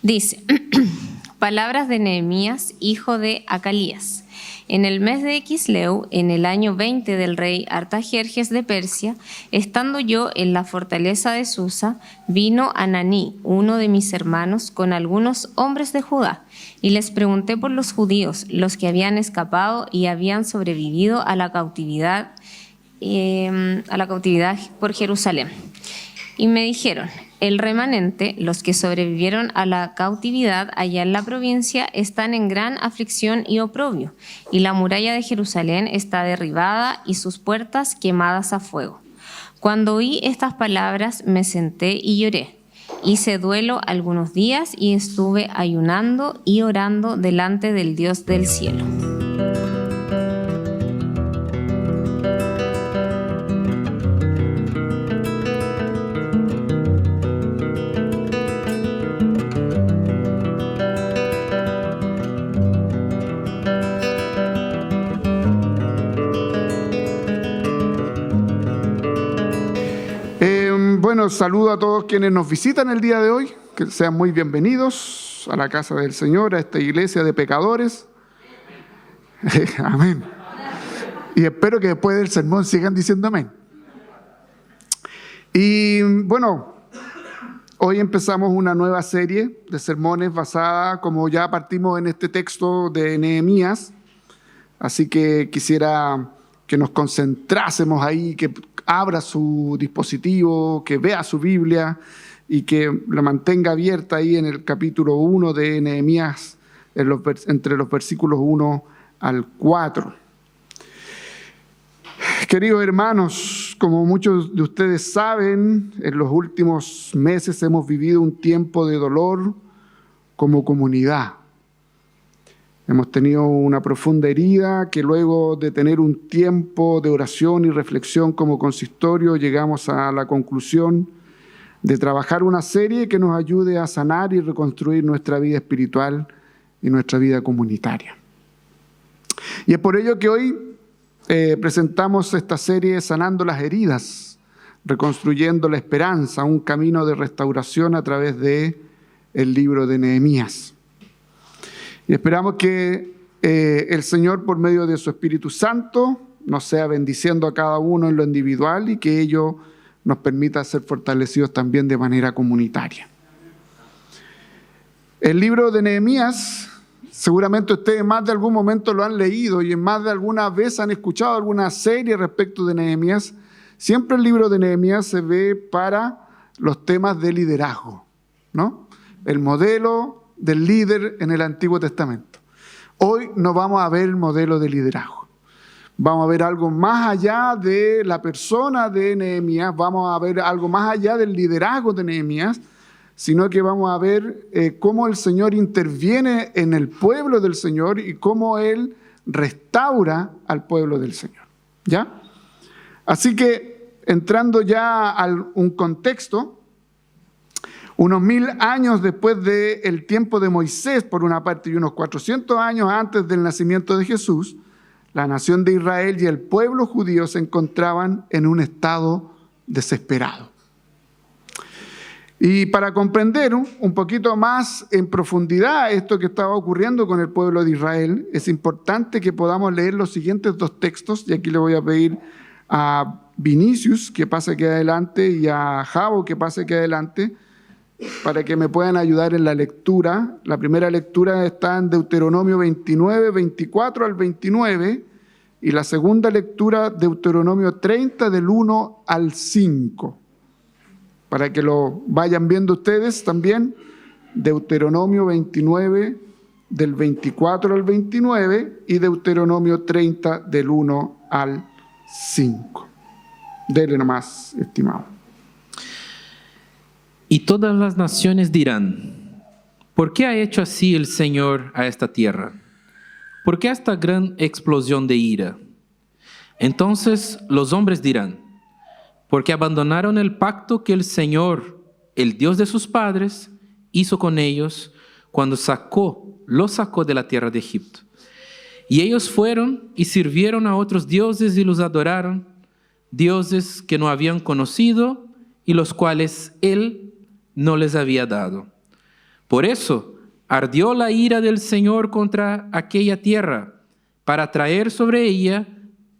Dice, palabras de Nehemías, hijo de Acalías. En el mes de Quisleu, en el año 20 del rey Artajerjes de Persia, estando yo en la fortaleza de Susa, vino Ananí, uno de mis hermanos, con algunos hombres de Judá, y les pregunté por los judíos, los que habían escapado y habían sobrevivido a la cautividad por Jerusalén. Y me dijeron, el remanente, los que sobrevivieron a la cautividad allá en la provincia, están en gran aflicción y oprobio, y la muralla de Jerusalén está derribada y sus puertas quemadas a fuego. Cuando oí estas palabras me senté y lloré. Hice duelo algunos días y estuve ayunando y orando delante del Dios del cielo. Bueno, saludo a todos quienes nos visitan el día de hoy, que sean muy bienvenidos a la casa del Señor, a esta iglesia de pecadores. Amén. Y espero que después del sermón sigan diciendo amén. Y bueno, hoy empezamos una nueva serie de sermones basada, como ya partimos en este texto de Nehemías, así que quisiera que nos concentrásemos ahí, que abra su dispositivo, que vea su Biblia y que la mantenga abierta ahí en el capítulo 1 de Nehemías, entre los versículos 1 al 4. Queridos hermanos, como muchos de ustedes saben, en los últimos meses hemos vivido un tiempo de dolor como comunidad. Hemos tenido una profunda herida que luego de tener un tiempo de oración y reflexión como consistorio llegamos a la conclusión de trabajar una serie que nos ayude a sanar y reconstruir nuestra vida espiritual y nuestra vida comunitaria. Y es por ello que hoy presentamos esta serie Sanando las heridas, reconstruyendo la esperanza, un camino de restauración a través de el libro de Nehemías. Y esperamos que el Señor, por medio de su Espíritu Santo, nos sea bendiciendo a cada uno en lo individual y que ello nos permita ser fortalecidos también de manera comunitaria. El libro de Nehemías, seguramente ustedes más de algún momento lo han leído y en más de alguna vez han escuchado alguna serie respecto de Nehemías. Siempre el libro de Nehemías se ve para los temas de liderazgo, ¿no? El modelo del líder en el Antiguo Testamento. Hoy no vamos a ver el modelo de liderazgo. Vamos a ver algo más allá de la persona de Nehemías, vamos a ver algo más allá del liderazgo de Nehemías, sino que vamos a ver cómo el Señor interviene en el pueblo del Señor y cómo Él restaura al pueblo del Señor. ¿Ya? Así que, entrando ya a un contexto, unos 1000 años después del tiempo de Moisés, por una parte, y unos 400 años antes del nacimiento de Jesús, la nación de Israel y el pueblo judío se encontraban en un estado desesperado. Y para comprender un poquito más en profundidad esto que estaba ocurriendo con el pueblo de Israel, es importante que podamos leer los siguientes dos textos, y aquí le voy a pedir a Vinicius que pase aquí adelante y a Javo que pase aquí adelante, para que me puedan ayudar en la lectura. La primera lectura está en Deuteronomio 29, 24 al 29, y la segunda lectura, Deuteronomio 30, del 1 al 5. Para que lo vayan viendo ustedes también, Deuteronomio 29, del 24 al 29, y Deuteronomio 30, del 1 al 5. Dele nomás, estimado. Y todas las naciones dirán, ¿por qué ha hecho así el Señor a esta tierra? ¿Por qué esta gran explosión de ira? Entonces los hombres dirán, porque abandonaron el pacto que el Señor, el Dios de sus padres, hizo con ellos cuando los sacó de la tierra de Egipto. Y ellos fueron y sirvieron a otros dioses y los adoraron, dioses que no habían conocido y los cuales Él no les había dado. Por eso ardió la ira del Señor contra aquella tierra, para traer sobre ella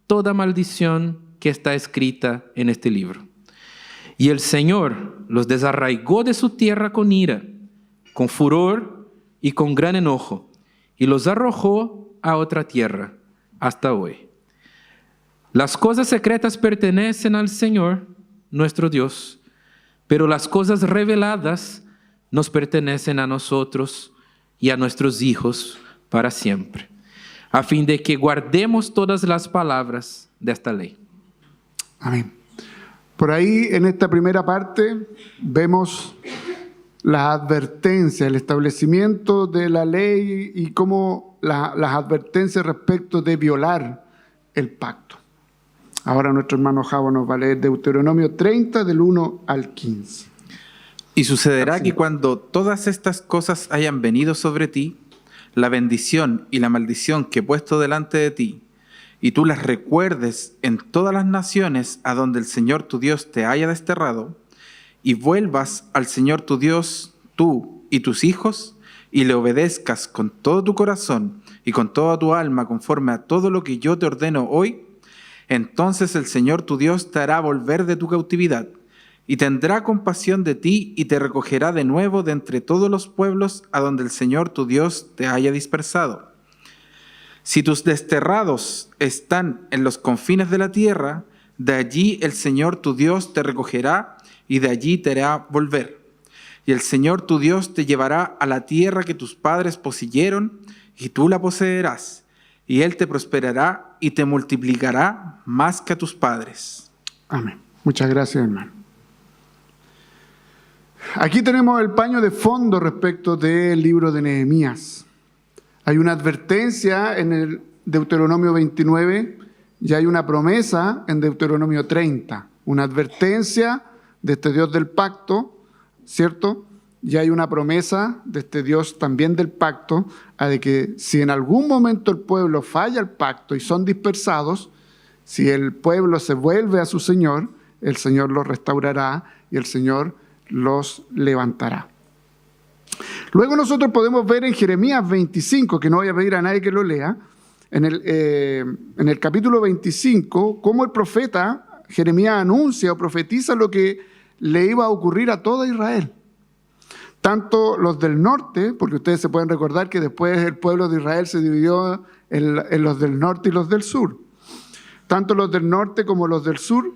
toda maldición que está escrita en este libro. Y el Señor los desarraigó de su tierra con ira, con furor y con gran enojo, y los arrojó a otra tierra hasta hoy. Las cosas secretas pertenecen al Señor, nuestro Dios, pero las cosas reveladas nos pertenecen a nosotros y a nuestros hijos para siempre, a fin de que guardemos todas las palabras de esta ley. Amén. Por ahí, en esta primera parte, vemos la advertencia, el establecimiento de la ley y cómo las advertencias respecto de violar el pacto. Ahora nuestro hermano Javo nos va a leer Deuteronomio 30, del 1 al 15. Y sucederá que cuando todas estas cosas hayan venido sobre ti, la bendición y la maldición que he puesto delante de ti, y tú las recuerdes en todas las naciones a donde el Señor tu Dios te haya desterrado, y vuelvas al Señor tu Dios, tú y tus hijos, y le obedezcas con todo tu corazón y con toda tu alma conforme a todo lo que yo te ordeno hoy, entonces el Señor tu Dios te hará volver de tu cautividad, y tendrá compasión de ti y te recogerá de nuevo de entre todos los pueblos a donde el Señor tu Dios te haya dispersado. Si tus desterrados están en los confines de la tierra, de allí el Señor tu Dios te recogerá y de allí te hará volver. Y el Señor tu Dios te llevará a la tierra que tus padres poseyeron, y tú la poseerás, y Él te prosperará y te multiplicará más que a tus padres. Amén. Muchas gracias, hermano. Aquí tenemos el paño de fondo respecto del libro de Nehemías. Hay una advertencia en el Deuteronomio 29 y hay una promesa en Deuteronomio 30. Una advertencia de este Dios del pacto, ¿cierto? Y hay una promesa de este Dios también del pacto, de que si en algún momento el pueblo falla el pacto y son dispersados, si el pueblo se vuelve a su Señor, el Señor los restaurará y el Señor los levantará. Luego nosotros podemos ver en Jeremías 25, que no voy a pedir a nadie que lo lea, en el capítulo 25, cómo el profeta Jeremías anuncia o profetiza lo que le iba a ocurrir a toda Israel. Tanto los del norte, porque ustedes se pueden recordar que después el pueblo de Israel se dividió en los del norte y los del sur. Tanto los del norte como los del sur,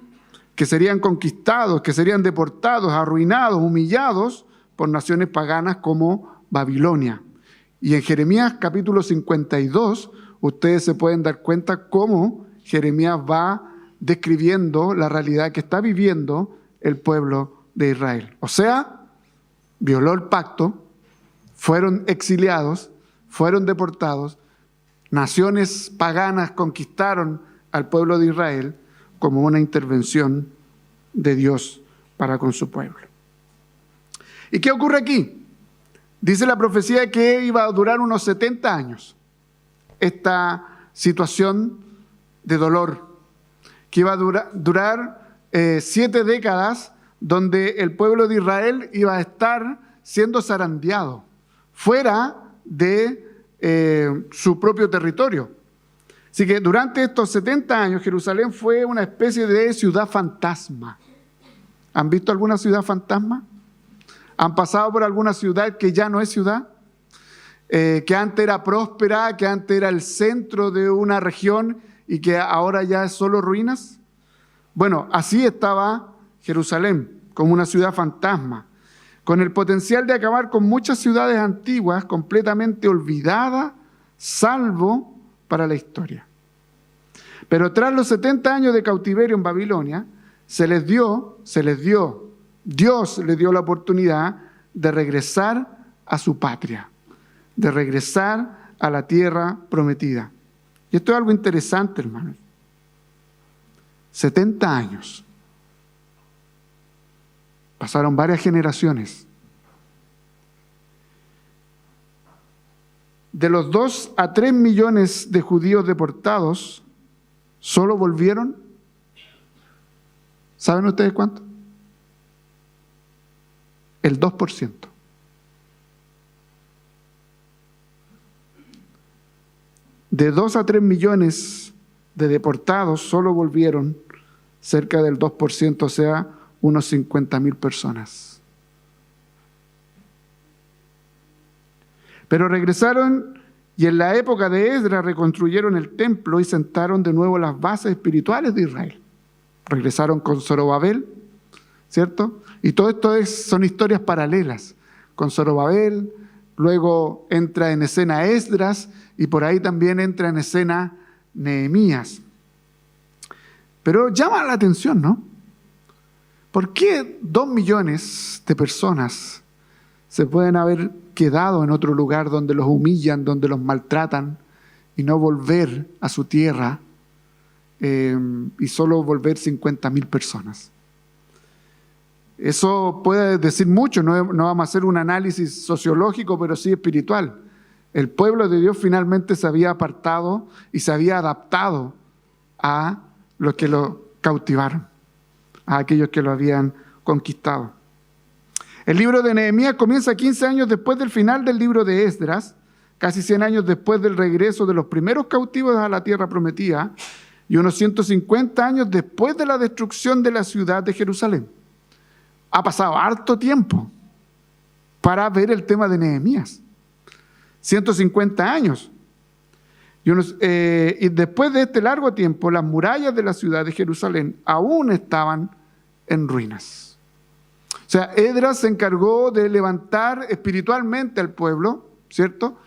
que serían conquistados, que serían deportados, arruinados, humillados por naciones paganas como Babilonia. Y en Jeremías capítulo 52, ustedes se pueden dar cuenta cómo Jeremías va describiendo la realidad que está viviendo el pueblo de Israel. O sea, violó el pacto, fueron exiliados, fueron deportados, naciones paganas conquistaron al pueblo de Israel como una intervención de Dios para con su pueblo. ¿Y qué ocurre aquí? Dice la profecía que iba a durar unos 70 años esta situación de dolor, que iba a durar 7 décadas donde el pueblo de Israel iba a estar siendo zarandeado fuera de su propio territorio. Así que durante estos 70 años Jerusalén fue una especie de ciudad fantasma. ¿Han visto alguna ciudad fantasma? ¿Han pasado por alguna ciudad que ya no es ciudad? Que antes era próspera, que antes era el centro de una región y que ahora ya es solo ruinas. Bueno, así estaba Jerusalén, como una ciudad fantasma, con el potencial de acabar con muchas ciudades antiguas completamente olvidadas, salvo para la historia. Pero tras los 70 años de cautiverio en Babilonia, Dios les dio la oportunidad de regresar a su patria, de regresar a la tierra prometida. Y esto es algo interesante, hermanos. 70 años. Pasaron varias generaciones. De los 2 a 3 millones de judíos deportados, solo volvieron, ¿saben ustedes cuánto? El 2%. de 2 a 3 millones de deportados, solo volvieron cerca del 2%, o sea, unos 50,000 personas. Pero regresaron y en la época de Esdras reconstruyeron el templo y sentaron de nuevo las bases espirituales de Israel. Regresaron con Zorobabel, ¿cierto? Y todo esto son historias paralelas. Con Zorobabel, luego entra en escena Esdras y por ahí también entra en escena Nehemías. Pero llama la atención, ¿no? ¿Por qué 2 millones de personas se pueden haber quedado en otro lugar donde los humillan, donde los maltratan y no volver a su tierra y solo volver 50,000 personas? Eso puede decir mucho, no vamos a hacer un análisis sociológico, pero sí espiritual. El pueblo de Dios finalmente se había apartado y se había adaptado a los que lo cautivaron, a aquellos que lo habían conquistado. El libro de Nehemías comienza 15 años después del final del libro de Esdras, casi 100 años después del regreso de los primeros cautivos a la tierra prometida y unos 150 años después de la destrucción de la ciudad de Jerusalén. Ha pasado harto tiempo para ver el tema de Nehemías. 150 años. Y después de este largo tiempo, las murallas de la ciudad de Jerusalén aún estaban en ruinas. O sea, Esdras se encargó de levantar espiritualmente al pueblo, ¿cierto?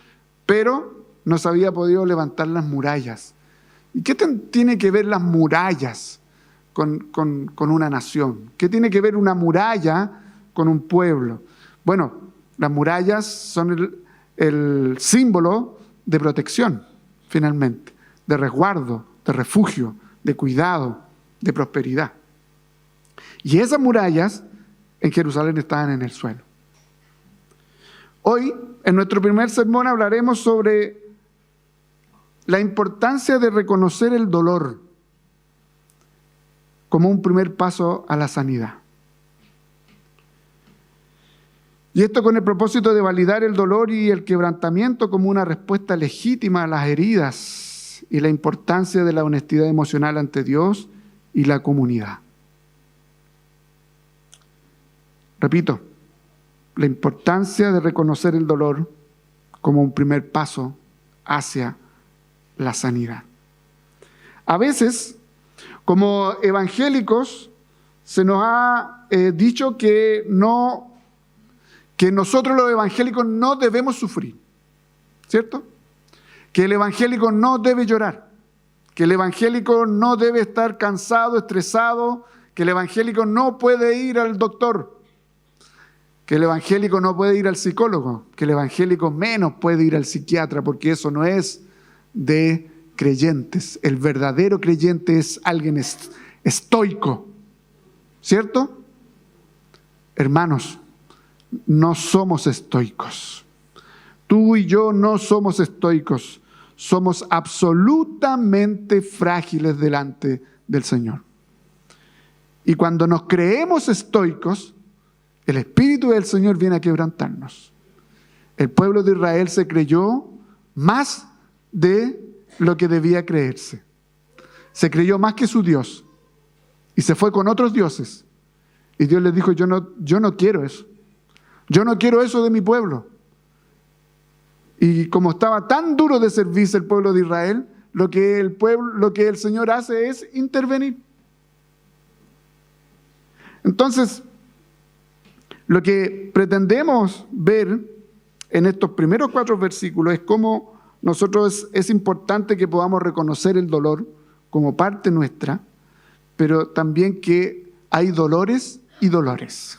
Pero no se había podido levantar las murallas. ¿Y qué tiene que ver las murallas con una nación? ¿Qué tiene que ver una muralla con un pueblo? Bueno, las murallas son el símbolo de protección, finalmente, de resguardo, de refugio, de cuidado, de prosperidad. Y esas murallas en Jerusalén estaban en el suelo. Hoy, en nuestro primer sermón, hablaremos sobre la importancia de reconocer el dolor como un primer paso a la sanidad. Y esto con el propósito de validar el dolor y el quebrantamiento como una respuesta legítima a las heridas y la importancia de la honestidad emocional ante Dios y la comunidad. Repito, la importancia de reconocer el dolor como un primer paso hacia la sanidad. A veces, como evangélicos, se nos ha dicho que nosotros los evangélicos no debemos sufrir, ¿cierto? Que el evangélico no debe llorar, que el evangélico no debe estar cansado, estresado, que el evangélico no puede ir al doctor, que el evangélico no puede ir al psicólogo, que el evangélico menos puede ir al psiquiatra, porque eso no es de creyentes. El verdadero creyente es alguien estoico, ¿cierto? Hermanos, no somos estoicos. Tú y yo no somos estoicos. Somos absolutamente frágiles delante del Señor. Y cuando nos creemos estoicos, el Espíritu del Señor viene a quebrantarnos. El pueblo de Israel se creyó más de lo que debía creerse. Se creyó más que su Dios y se fue con otros dioses. Y Dios les dijo, yo no quiero eso. Yo no quiero eso de mi pueblo. Y como estaba tan duro de servirse el pueblo de Israel, lo que el Señor hace es intervenir. Entonces, lo que pretendemos ver en estos primeros 4 versículos es cómo nosotros es importante que podamos reconocer el dolor como parte nuestra, pero también que hay dolores y dolores.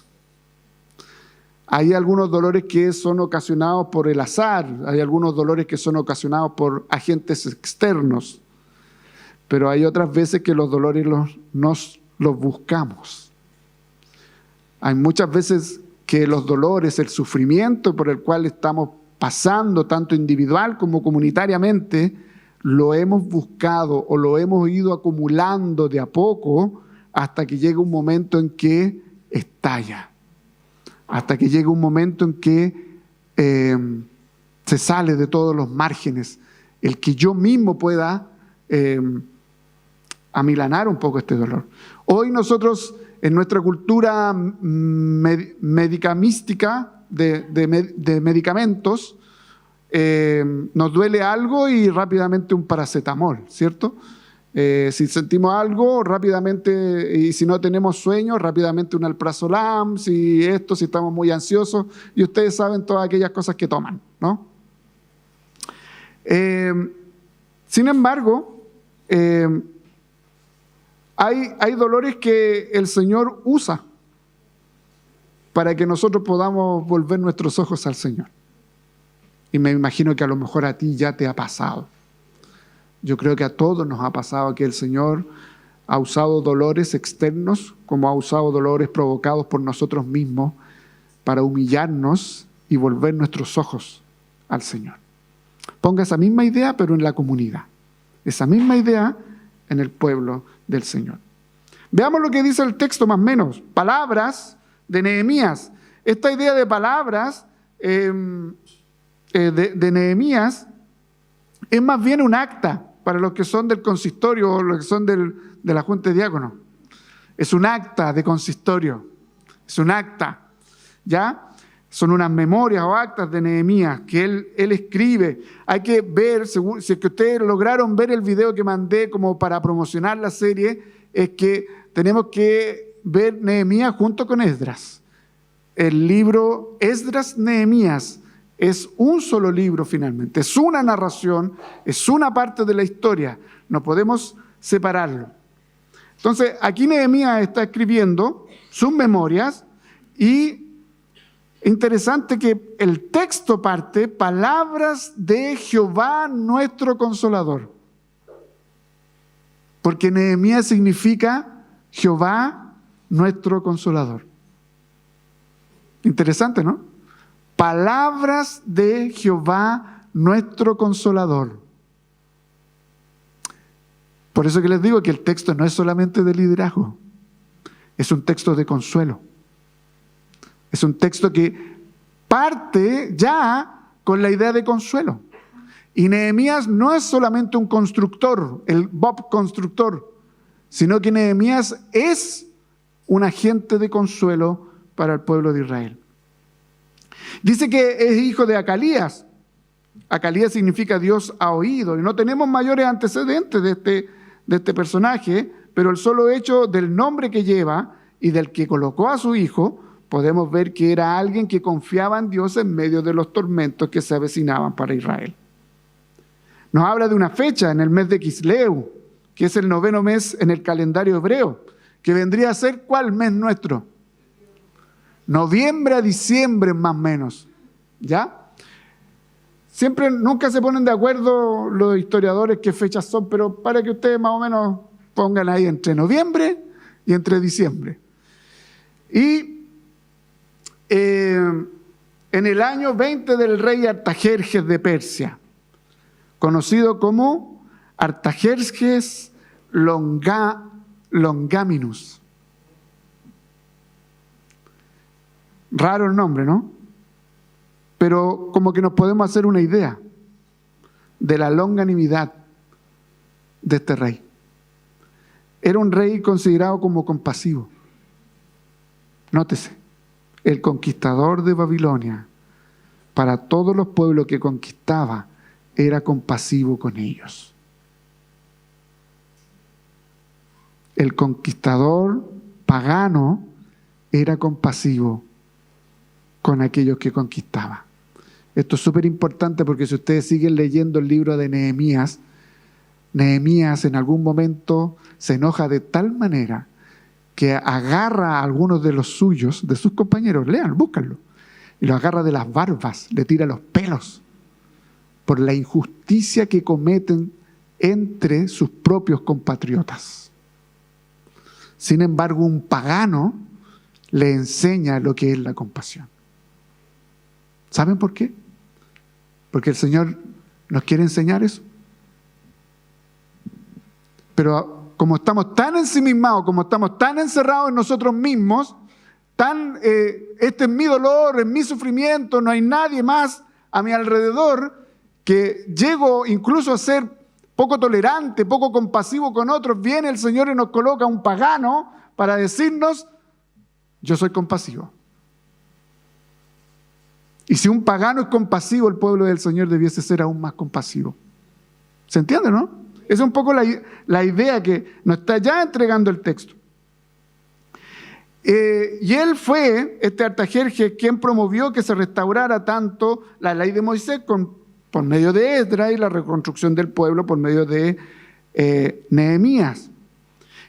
Hay algunos dolores que son ocasionados por el azar, hay algunos dolores que son ocasionados por agentes externos, pero hay otras veces que los dolores los buscamos. Hay muchas veces que los dolores, el sufrimiento por el cual estamos pasando, tanto individual como comunitariamente, lo hemos buscado o lo hemos ido acumulando de a poco hasta que llega un momento en que estalla. Hasta que llega un momento en que se sale de todos los márgenes el que yo mismo pueda amilanar un poco este dolor. Hoy nosotros, en nuestra cultura medicamística de medicamentos, nos duele algo y rápidamente un paracetamol, ¿cierto? Si sentimos algo, rápidamente, y si no tenemos sueño, rápidamente un alprazolam, si estamos muy ansiosos, y ustedes saben todas aquellas cosas que toman, ¿no? Sin embargo, hay dolores que el Señor usa para que nosotros podamos volver nuestros ojos al Señor. Y me imagino que a lo mejor a ti ya te ha pasado. Yo creo que a todos nos ha pasado que el Señor ha usado dolores externos, como ha usado dolores provocados por nosotros mismos, para humillarnos y volver nuestros ojos al Señor. Ponga esa misma idea, pero en la comunidad. Esa misma idea en el pueblo del Señor. Veamos lo que dice el texto más o menos. Palabras de Nehemías. Esta idea de palabras de Nehemías es más bien un acta para los que son del consistorio o los que son de la junta de diáconos. Es un acta de consistorio. Es un acta. ¿Ya? Son unas memorias o actas de Nehemías que él escribe. Hay que ver, si es que ustedes lograron ver el video que mandé como para promocionar la serie, es que tenemos que ver Nehemías junto con Esdras. El libro Esdras-Nehemías es un solo libro finalmente, es una narración, es una parte de la historia, no podemos separarlo. Entonces, aquí Nehemías está escribiendo sus memorias y interesante que el texto parte, palabras de Jehová nuestro Consolador. Porque Nehemías significa Jehová nuestro Consolador. Interesante, ¿no? Palabras de Jehová nuestro Consolador. Por eso que les digo que el texto no es solamente de liderazgo, es un texto de consuelo. Es un texto que parte ya con la idea de consuelo. Y Nehemías no es solamente un constructor, el Bob constructor, sino que Nehemías es un agente de consuelo para el pueblo de Israel. Dice que es hijo de Acalías. Acalías significa Dios ha oído. Y no tenemos mayores antecedentes de este personaje, pero el solo hecho del nombre que lleva y del que colocó a su hijo, podemos ver que era alguien que confiaba en Dios en medio de los tormentos que se avecinaban para Israel. Nos habla de una fecha en el mes de Quisleu, que es el 9º mes en el calendario hebreo, que vendría a ser ¿cuál mes nuestro? Noviembre a diciembre más o menos, ¿ya? Nunca se ponen de acuerdo los historiadores qué fechas son, pero para que ustedes más o menos pongan ahí entre noviembre y entre diciembre. Y en el año 20 del rey Artajerjes de Persia, conocido como Artajerjes Longaminus. Raro el nombre, ¿no? Pero como que nos podemos hacer una idea de la longanimidad de este rey. Era un rey considerado como compasivo. Nótese, el conquistador de Babilonia, para todos los pueblos que conquistaba, era compasivo con ellos. El conquistador pagano era compasivo con aquellos que conquistaba. Esto es súper importante porque si ustedes siguen leyendo el libro de Nehemías, Nehemías en algún momento se enoja de tal manera que agarra a algunos de los suyos, de sus compañeros, lean, búscanlo, y los agarra de las barbas, le tira los pelos por la injusticia que cometen entre sus propios compatriotas. Sin embargo, un pagano le enseña lo que es la compasión. ¿Saben por qué? Porque el Señor nos quiere enseñar eso. Pero como estamos tan ensimismados, como estamos tan encerrados en nosotros mismos, este es mi dolor, es mi sufrimiento, no hay nadie más a mi alrededor, que llego incluso a ser poco tolerante, poco compasivo con otros, viene el Señor y nos coloca un pagano para decirnos, yo soy compasivo. Y si un pagano es compasivo, el pueblo del Señor debiese ser aún más compasivo. ¿Se entiende, no? Esa es un poco la idea que nos está ya entregando el texto. Y él fue, este Artajerjes, quien promovió que se restaurara tanto la ley de Moisés por medio de Esdras y la reconstrucción del pueblo por medio de Nehemías.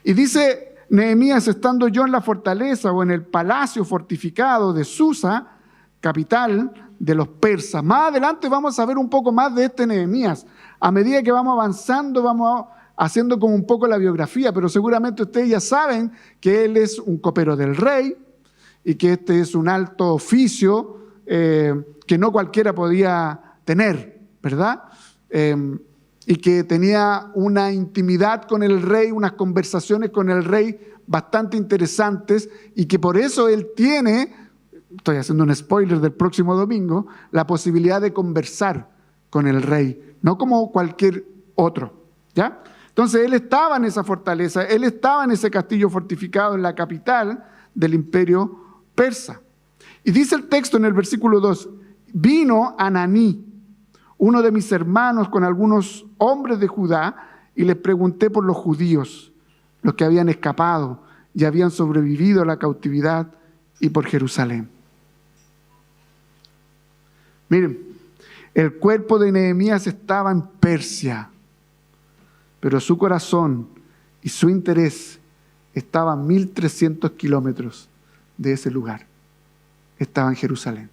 Y dice Nehemías, estando yo en la fortaleza o en el palacio fortificado de Susa, capital de los persas. Más adelante vamos a ver un poco más de este Nehemías. A medida que vamos avanzando, vamos haciendo como un poco la biografía, pero seguramente ustedes ya saben que él es un copero del rey y que este es un alto oficio que no cualquiera podía tener, ¿verdad? Y que tenía una intimidad con el rey, unas conversaciones con el rey bastante interesantes y que por eso él tiene, estoy haciendo un spoiler del próximo domingo, la posibilidad de conversar con el rey, no como cualquier otro, ¿ya? Entonces él estaba en esa fortaleza, él estaba en ese castillo fortificado en la capital del imperio persa. Y dice el texto en el versículo 2, vino Ananí, uno de mis hermanos, con algunos hombres de Judá, y les pregunté por los judíos, los que habían escapado y habían sobrevivido a la cautividad, y por Jerusalén. Miren, el cuerpo de Nehemías estaba en Persia, pero su corazón y su interés estaba a 1300 kilómetros de ese lugar. Estaba en Jerusalén.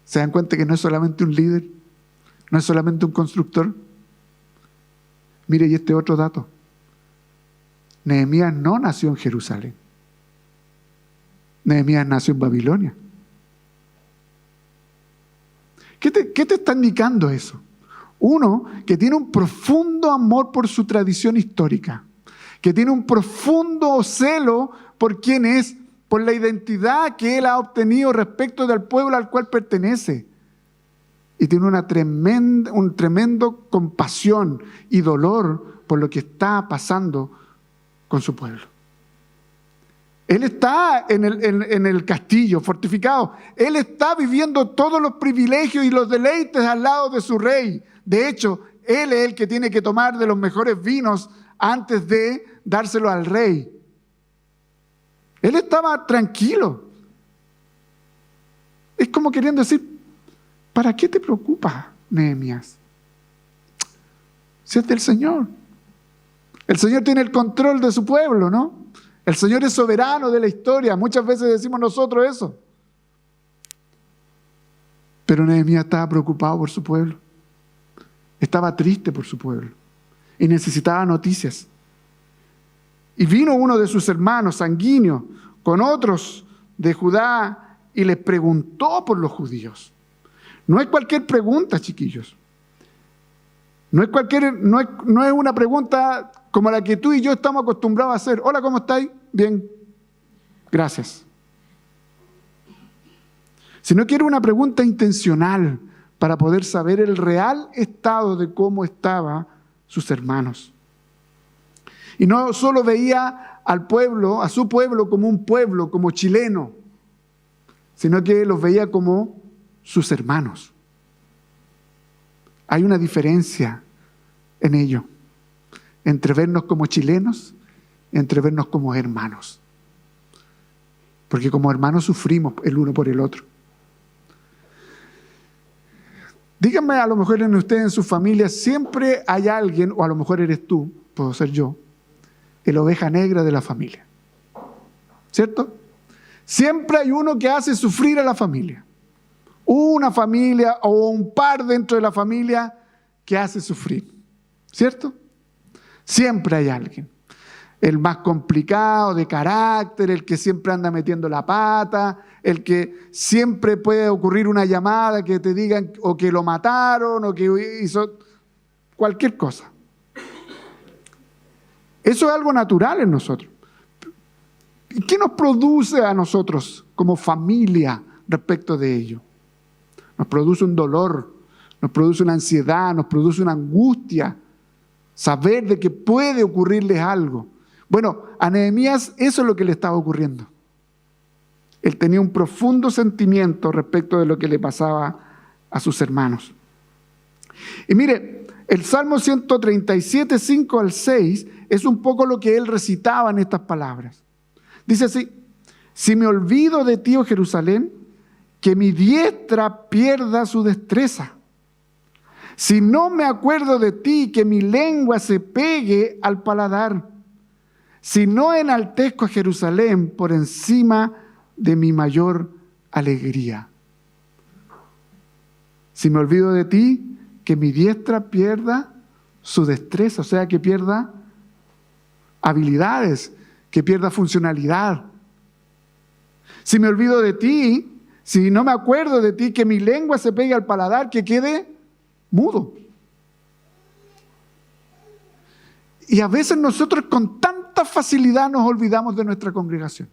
¿Se dan cuenta que no es solamente un líder? ¿No es solamente un constructor? Mire, y este otro dato. Nehemías no nació en Jerusalén. Nehemías nació en Babilonia. ¿Qué te está indicando eso? Uno, que tiene un profundo amor por su tradición histórica, que tiene un profundo celo por quién es, por la identidad que él ha obtenido respecto del pueblo al cual pertenece. Y tiene un tremendo compasión y dolor por lo que está pasando con su pueblo. Él está en el castillo fortificado. Él está viviendo todos los privilegios y los deleites al lado de su rey. De hecho, él es el que tiene que tomar de los mejores vinos antes de dárselo al rey. Él estaba tranquilo. Es como queriendo decir, ¿para qué te preocupas, Nehemías? Si es del Señor. El Señor tiene el control de su pueblo, ¿no? El Señor es soberano de la historia. Muchas veces decimos nosotros eso. Pero Nehemías estaba preocupado por su pueblo. Estaba triste por su pueblo. Y necesitaba noticias. Y vino uno de sus hermanos, sanguíneo, con otros de Judá, y les preguntó por los judíos. No es cualquier pregunta, chiquillos. No es una pregunta como la que tú y yo estamos acostumbrados a hacer. Hola, ¿cómo estáis? Bien, gracias. Sino que era una pregunta intencional para poder saber el real estado de cómo estaban sus hermanos. Y no solo veía al pueblo, a su pueblo como un pueblo, como chileno, sino que los veía como sus hermanos. Hay una diferencia en ello, entre vernos como chilenos, entre vernos como hermanos. Porque como hermanos sufrimos el uno por el otro. Díganme, a lo mejor en ustedes, en su familia, siempre hay alguien, o a lo mejor eres tú, puedo ser yo, el oveja negra de la familia. ¿Cierto? Siempre hay uno que hace sufrir a la familia. Una familia o un par dentro de la familia que hace sufrir. ¿Cierto? Siempre hay alguien. El más complicado de carácter, el que siempre anda metiendo la pata, el que siempre puede ocurrir una llamada que te digan o que lo mataron o que hizo cualquier cosa. Eso es algo natural en nosotros. ¿Y qué nos produce a nosotros como familia respecto de ello? nos produce un dolor, nos produce una ansiedad, nos produce una angustia, saber de que puede ocurrirles algo. Bueno, a Nehemías eso es lo que le estaba ocurriendo. Él tenía un profundo sentimiento respecto de lo que le pasaba a sus hermanos. Y mire, el Salmo 137, 5 al 6, es un poco lo que él recitaba en estas palabras. Dice así: si me olvido de ti, oh Jerusalén, que mi diestra pierda su destreza. Si no me acuerdo de ti, que mi lengua se pegue al paladar. Si no enaltezco a Jerusalén por encima de mi mayor alegría. Si me olvido de ti, que mi diestra pierda su destreza, o sea, que pierda habilidades, que pierda funcionalidad. Si me olvido de ti, si no me acuerdo de ti, que mi lengua se pegue al paladar, que quede mudo. Y a veces nosotros con tanta facilidad nos olvidamos de nuestra congregación.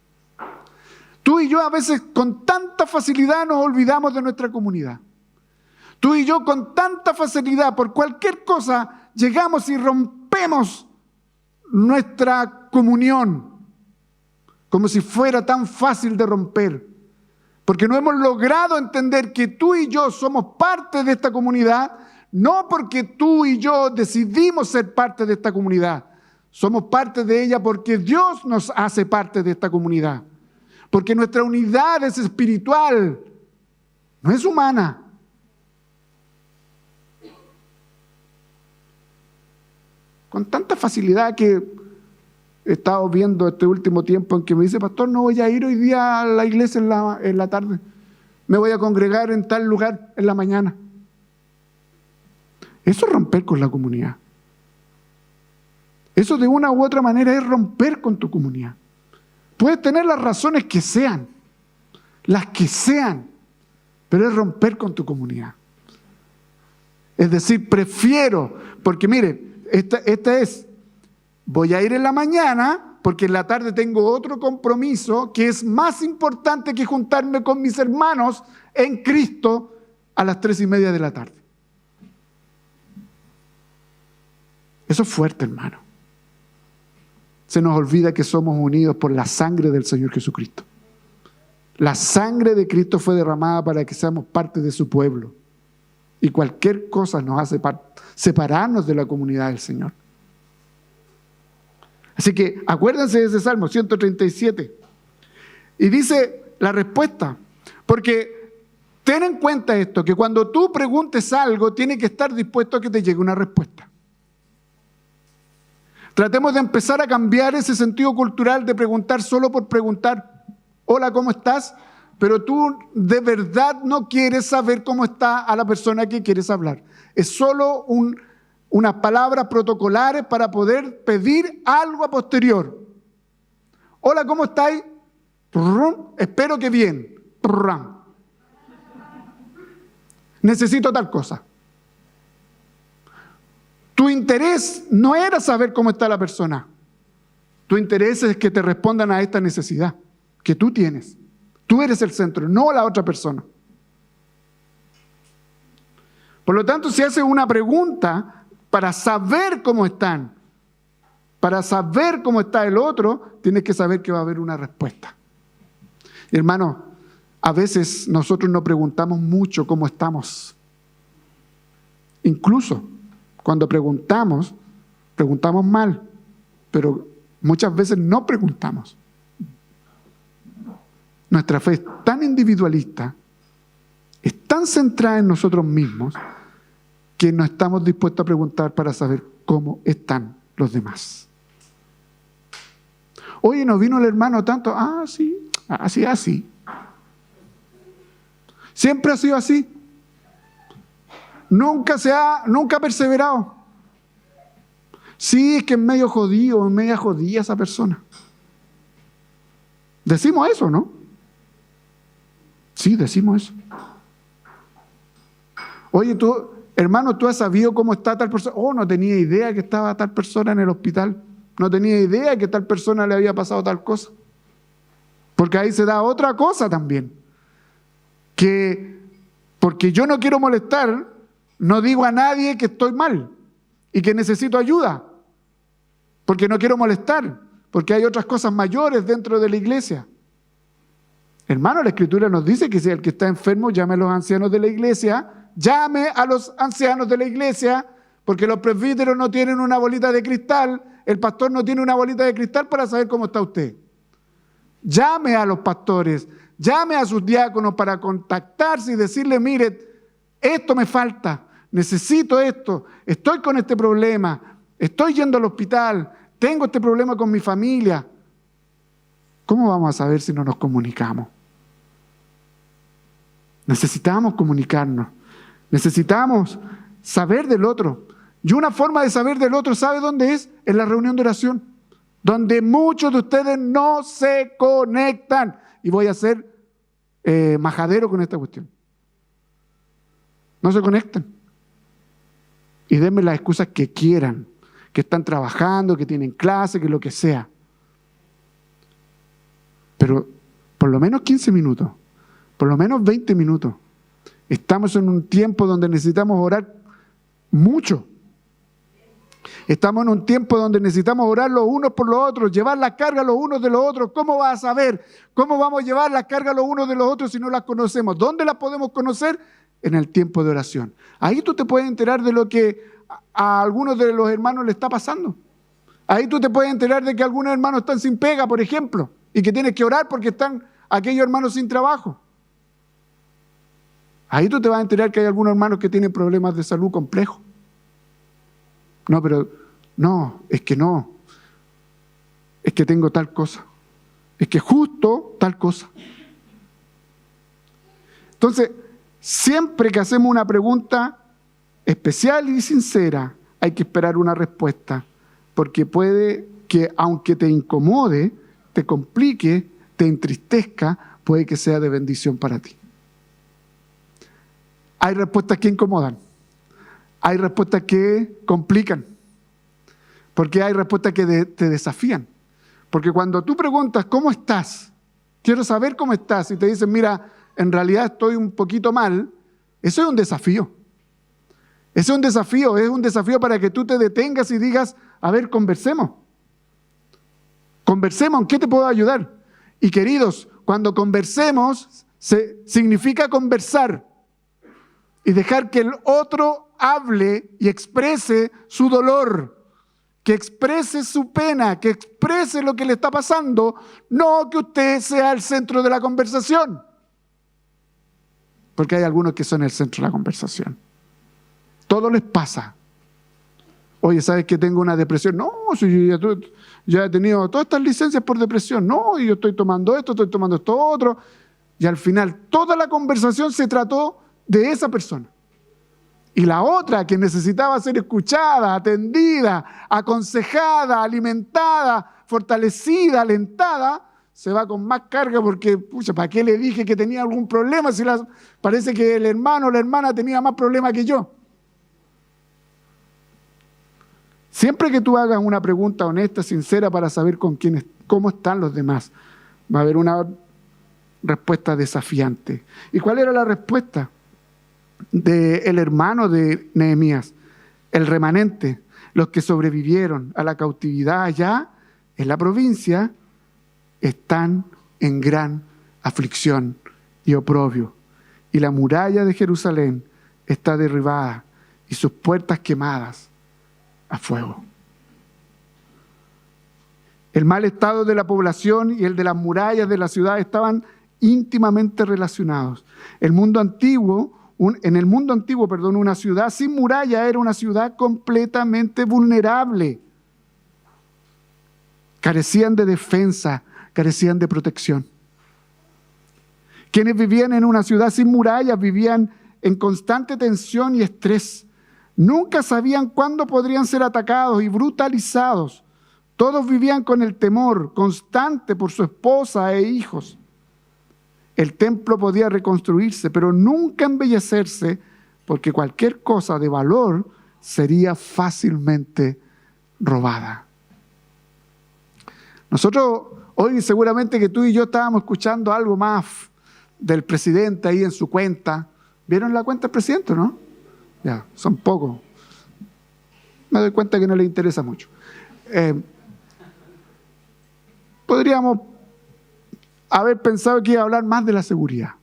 Tú y yo a veces con tanta facilidad nos olvidamos de nuestra comunidad. Tú y yo con tanta facilidad, por cualquier cosa, llegamos y rompemos nuestra comunión, como si fuera tan fácil de romper. Porque no hemos logrado entender que tú y yo somos parte de esta comunidad, no porque tú y yo decidimos ser parte de esta comunidad. Somos parte de ella porque Dios nos hace parte de esta comunidad. Porque nuestra unidad es espiritual, no es humana. Con tanta facilidad que he estado viendo este último tiempo en que me dice: pastor, no voy a ir hoy día a la iglesia en la tarde. Me voy a congregar en tal lugar en la mañana. Eso es romper con la comunidad. Eso de una u otra manera es romper con tu comunidad. Puedes tener las razones que sean, las que sean, pero es romper con tu comunidad. Es decir, prefiero, porque mire, esta es, voy a ir en la mañana porque en la tarde tengo otro compromiso que es más importante que juntarme con mis hermanos en Cristo a las 3:30 de la tarde. Eso es fuerte, hermano. Se nos olvida que somos unidos por la sangre del Señor Jesucristo. La sangre de Cristo fue derramada para que seamos parte de su pueblo. Y cualquier cosa nos hace separarnos de la comunidad del Señor. Así que acuérdense de ese Salmo 137. Y dice la respuesta. Porque ten en cuenta esto, que cuando tú preguntes algo, tienes que estar dispuesto a que te llegue una respuesta. Tratemos de empezar a cambiar ese sentido cultural de preguntar solo por preguntar: hola, ¿cómo estás? Pero tú de verdad no quieres saber cómo está a la persona que quieres hablar. Es solo unas palabras protocolares para poder pedir algo a posterior. Hola, ¿cómo estáis? Espero que bien. Necesito tal cosa. Tu interés no era saber cómo está la persona. Tu interés es que te respondan a esta necesidad que tú tienes. Tú eres el centro, no la otra persona. Por lo tanto, si haces una pregunta para saber cómo están, para saber cómo está el otro, tienes que saber que va a haber una respuesta. Y hermano, a veces nosotros no preguntamos mucho cómo estamos. Incluso cuando preguntamos mal, pero muchas veces no preguntamos. Nuestra fe es tan individualista, es tan centrada en nosotros mismos, que no estamos dispuestos a preguntar para saber cómo están los demás. Oye, nos vino el hermano tanto, sí, así. Siempre ha sido así. Nunca ha perseverado. Sí, es que es medio jodido, es media jodida esa persona. Decimos eso, ¿no? Sí, decimos eso. Oye, hermano, ¿tú has sabido cómo está tal persona? Oh, no tenía idea que estaba tal persona en el hospital. No tenía idea que tal persona le había pasado tal cosa. Porque ahí se da otra cosa también. Que Porque yo no quiero molestar, no digo a nadie que estoy mal y que necesito ayuda. Porque no quiero molestar, porque hay otras cosas mayores dentro de la iglesia. Hermano, la Escritura nos dice que si el que está enfermo llame a los ancianos de la iglesia, llame a los ancianos de la iglesia, porque los presbíteros no tienen una bolita de cristal, el pastor no tiene una bolita de cristal para saber cómo está usted. Llame a los pastores, llame a sus diáconos para contactarse y decirle, mire, esto me falta, necesito esto, estoy con este problema, estoy yendo al hospital, tengo este problema con mi familia. ¿Cómo vamos a saber si no nos comunicamos? Necesitamos comunicarnos, necesitamos saber del otro. Y una forma de saber del otro, ¿sabe dónde es? En la reunión de oración, donde muchos de ustedes no se conectan. Y voy a ser majadero con esta cuestión. No se conectan. Y denme las excusas que quieran, que están trabajando, que tienen clase, que lo que sea. Pero por lo menos 15 minutos, por lo menos 20 minutos. Estamos en un tiempo donde necesitamos orar mucho. Estamos en un tiempo donde necesitamos orar los unos por los otros, llevar la carga los unos de los otros. ¿Cómo vas a saber cómo vamos a llevar la carga los unos de los otros si no las conocemos? ¿Dónde las podemos conocer? En el tiempo de oración. Ahí tú te puedes enterar de lo que a algunos de los hermanos le está pasando. Ahí tú te puedes enterar de que algunos hermanos están sin pega, por ejemplo, y que tienes que orar porque están aquellos hermanos sin trabajo. Ahí tú te vas a enterar que hay algunos hermanos que tienen problemas de salud complejos. No, pero no, es que no. Es que tengo tal cosa. Es que justo tal cosa. Entonces, siempre que hacemos una pregunta especial y sincera, hay que esperar una respuesta, porque puede que, aunque te incomode, te complique, te entristezca, puede que sea de bendición para ti. Hay respuestas que incomodan, hay respuestas que complican, porque hay respuestas que te desafían. Porque cuando tú preguntas, ¿cómo estás? Quiero saber cómo estás, y te dicen, mira, en realidad estoy un poquito mal, eso es un desafío. Eso es un desafío para que tú te detengas y digas, a ver, conversemos. Conversemos, ¿en qué te puedo ayudar? Y queridos, cuando conversemos, significa conversar y dejar que el otro hable y exprese su dolor, que exprese su pena, que exprese lo que le está pasando, no que usted sea el centro de la conversación. Porque hay algunos que son el centro de la conversación. Todo les pasa. Oye, ¿sabes que tengo una depresión? No, si ya he tenido todas estas licencias por depresión. No, y yo estoy tomando esto otro. Y al final toda la conversación se trató de esa persona. Y la otra que necesitaba ser escuchada, atendida, aconsejada, alimentada, fortalecida, alentada, se va con más carga porque, pucha, ¿para qué le dije que tenía algún problema si parece que el hermano o la hermana tenía más problema que yo? Siempre que tú hagas una pregunta honesta, sincera, para saber cómo están los demás, va a haber una respuesta desafiante. ¿Y cuál era la respuesta del hermano de Nehemías? El remanente, los que sobrevivieron a la cautividad allá en la provincia, están en gran aflicción y oprobio. Y la muralla de Jerusalén está derribada y sus puertas quemadas a fuego. El mal estado de la población y el de las murallas de la ciudad estaban íntimamente relacionados. En el mundo antiguo, una ciudad sin muralla era una ciudad completamente vulnerable. Carecían de defensa, carecían de protección. Quienes vivían en una ciudad sin murallas vivían en constante tensión y estrés. Nunca sabían cuándo podrían ser atacados y brutalizados. Todos vivían con el temor constante por su esposa e hijos. El templo podía reconstruirse, pero nunca embellecerse, porque cualquier cosa de valor sería fácilmente robada. Nosotros hoy seguramente que tú y yo estábamos escuchando algo más del presidente ahí en su cuenta, ¿Vieron la cuenta del presidente, no? Ya, son pocos. Me doy cuenta que no les interesa mucho. Podríamos haber pensado que iba a hablar más de la seguridad,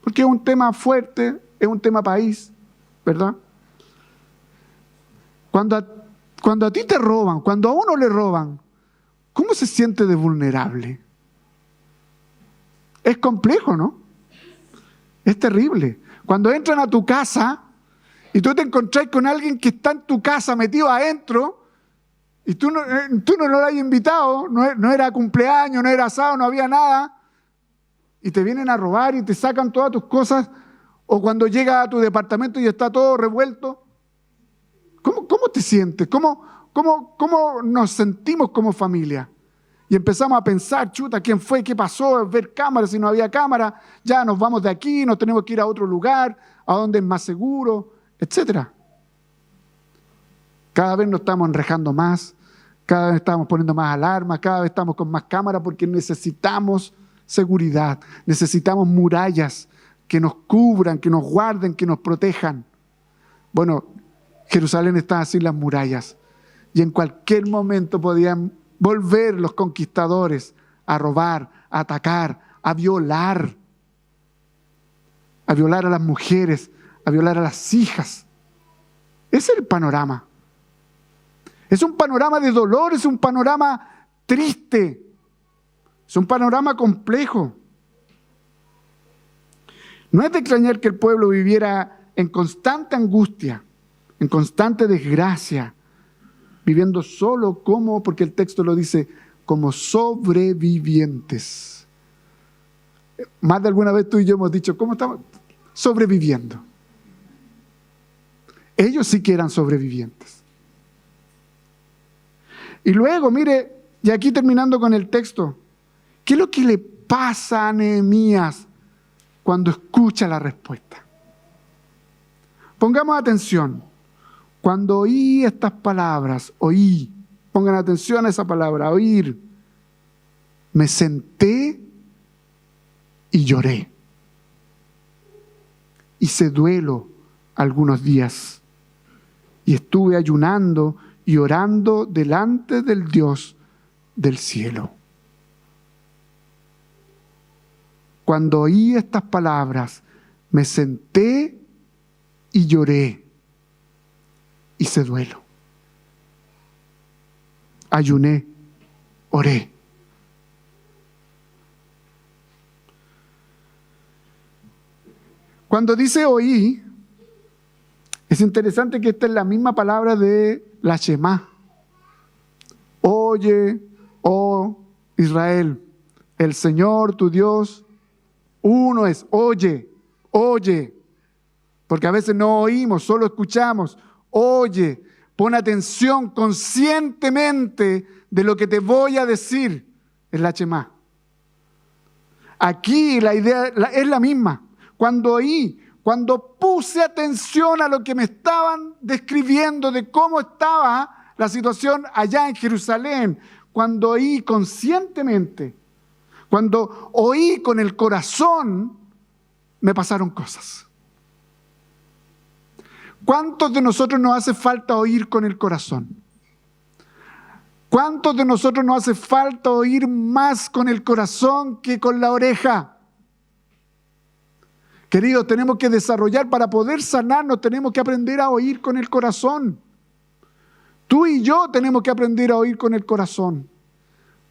porque es un tema fuerte, es un tema país, ¿verdad? Cuando a ti te roban, cuando a uno le roban, ¿cómo se siente de vulnerable? Es complejo, ¿no? Es terrible. Cuando entran a tu casa y tú te encontrás con alguien que está en tu casa metido adentro y tú no lo has invitado, no era cumpleaños, no era asado, no había nada, y te vienen a robar y te sacan todas tus cosas, o cuando llegas a tu departamento y está todo revuelto, ¿cómo te sientes? ¿Cómo nos sentimos como familia? Y empezamos a pensar, chuta, ¿quién fue? ¿Qué pasó? Ver cámaras, si no había cámara, ya nos vamos de aquí, nos tenemos que ir a otro lugar, a donde es más seguro, etc. Cada vez nos estamos enrejando más, cada vez estamos poniendo más alarmas, cada vez estamos con más cámaras porque necesitamos seguridad, necesitamos murallas que nos cubran, que nos guarden, que nos protejan. Bueno, Jerusalén está sin las murallas y en cualquier momento podían volver los conquistadores a robar, a atacar, a violar a las mujeres, a violar a las hijas. Ese es el panorama. Es un panorama de dolor, es un panorama triste, es un panorama complejo. No es de extrañar que el pueblo viviera en constante angustia, en constante desgracia, viviendo solo como, porque el texto lo dice, como sobrevivientes. Más de alguna vez tú y yo hemos dicho, ¿cómo estamos? Sobreviviendo. Ellos sí que eran sobrevivientes. Y luego, mire, y aquí terminando con el texto, ¿qué es lo que le pasa a Nehemías cuando escucha la respuesta? Pongamos atención. Cuando oí estas palabras, pongan atención a esa palabra, oír, me senté y lloré. Hice duelo algunos días y estuve ayunando y orando delante del Dios del cielo. Cuando oí estas palabras, me senté y lloré. Hice duelo. Ayuné, oré. Cuando dice oí, es interesante que esta es la misma palabra de la Shema. Oye, oh Israel, el Señor tu Dios, uno es. Oye, oye. Porque a veces no oímos, solo escuchamos. Oye, pon atención conscientemente de lo que te voy a decir. Es la Shema. Aquí la idea es la misma. Cuando puse atención a lo que me estaban describiendo de cómo estaba la situación allá en Jerusalén, cuando oí conscientemente, cuando oí con el corazón, me pasaron cosas. ¿Cuántos de nosotros nos hace falta oír con el corazón? ¿Cuántos de nosotros nos hace falta oír más con el corazón que con la oreja? Queridos, tenemos que desarrollar, para poder sanarnos, tenemos que aprender a oír con el corazón. Tú y yo tenemos que aprender a oír con el corazón.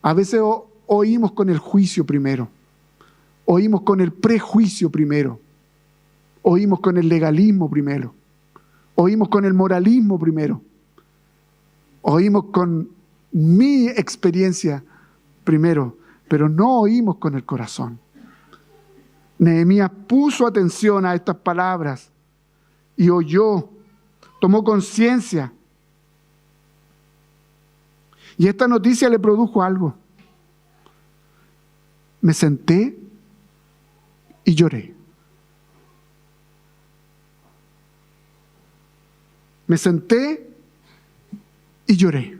A veces oímos con el juicio primero. Oímos con el prejuicio primero. Oímos con el legalismo primero. Oímos con el moralismo primero. Oímos con mi experiencia primero, pero no oímos con el corazón. Nehemías puso atención a estas palabras y oyó, tomó conciencia. Y esta noticia le produjo algo. Me senté y lloré. Me senté y lloré.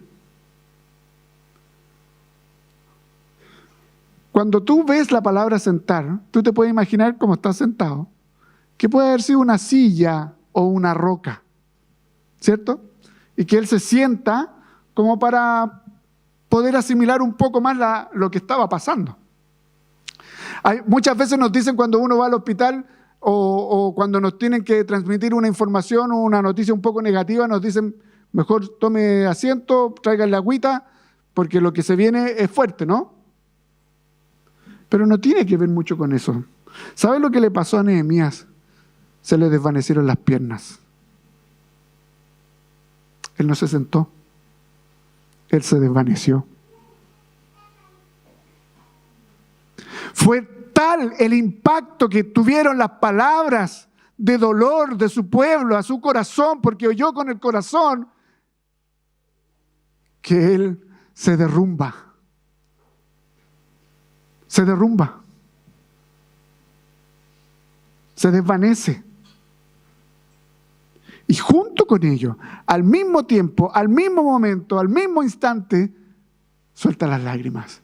Cuando tú ves la palabra sentar, tú te puedes imaginar cómo estás sentado que puede haber sido una silla o una roca, ¿cierto? Y que él se sienta como para poder asimilar un poco más lo que estaba pasando. Muchas veces nos dicen cuando uno va al hospital o cuando nos tienen que transmitir una información o una noticia un poco negativa, nos dicen, mejor tome asiento, tráiganle agüita, porque lo que se viene es fuerte, ¿no? Pero no tiene que ver mucho con eso. ¿Sabes lo que le pasó a Nehemías? Se le desvanecieron las piernas. Él no se sentó. Él se desvaneció. Fue tal el impacto que tuvieron las palabras de dolor de su pueblo a su corazón, porque oyó con el corazón, que él se derrumba. Se derrumba. Se desvanece. Y junto con ello, al mismo tiempo, al mismo momento, al mismo instante, suelta las lágrimas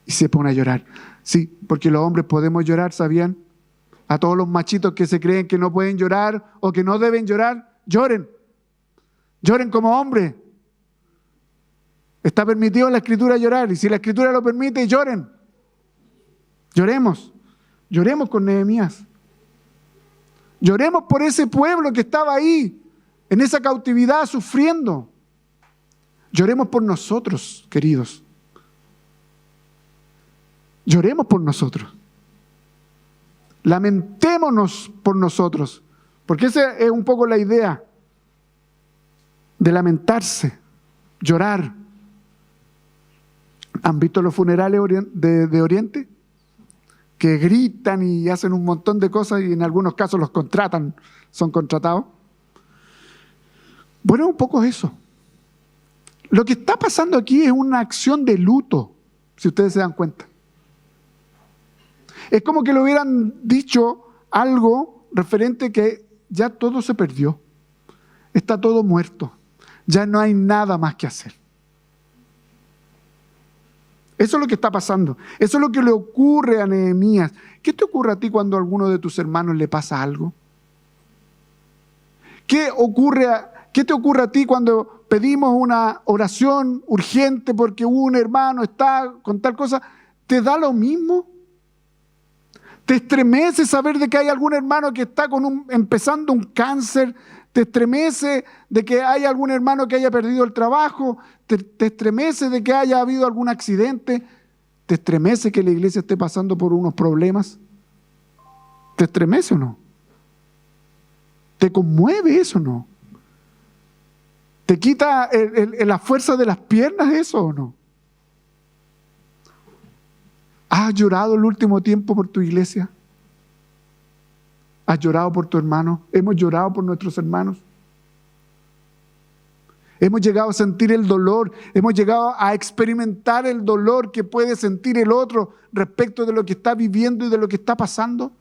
y se pone a llorar. Sí, porque los hombres podemos llorar, ¿sabían? A todos los machitos que se creen que no pueden llorar o que no deben llorar, lloren. Lloren como hombres. Está permitido en la Escritura llorar, y si la Escritura lo permite, lloren. Lloremos. Lloremos con Nehemías. Lloremos por ese pueblo que estaba ahí, en esa cautividad, sufriendo. Lloremos por nosotros, queridos. Lloremos por nosotros. Lamentémonos por nosotros. Porque esa es un poco la idea de lamentarse, llorar. ¿Han visto los funerales de Oriente? Que gritan y hacen un montón de cosas y en algunos casos los contratan, son contratados. Bueno, un poco eso. Lo que está pasando aquí es una acción de luto, si ustedes se dan cuenta. Es como que le hubieran dicho algo referente que ya todo se perdió. Está todo muerto. Ya no hay nada más que hacer. Eso es lo que está pasando. Eso es lo que le ocurre a Nehemías. ¿Qué te ocurre a ti cuando a alguno de tus hermanos le pasa algo? ¿Qué te ocurre a ti cuando pedimos una oración urgente porque un hermano está con tal cosa? ¿Te da lo mismo? ¿Te estremece saber de que hay algún hermano que está empezando un cáncer? ¿Te estremece de que hay algún hermano que haya perdido el trabajo? ¿Te estremece de que haya habido algún accidente? ¿Te estremece que la iglesia esté pasando por unos problemas? ¿Te estremece o no? ¿Te conmueve eso o no? ¿Te quita la fuerza de las piernas eso o no? ¿Has llorado el último tiempo por tu iglesia? ¿Has llorado por tu hermano? ¿Hemos llorado por nuestros hermanos? Hemos llegado a sentir el dolor, hemos llegado a experimentar el dolor que puede sentir el otro respecto de lo que está viviendo y de lo que está pasando.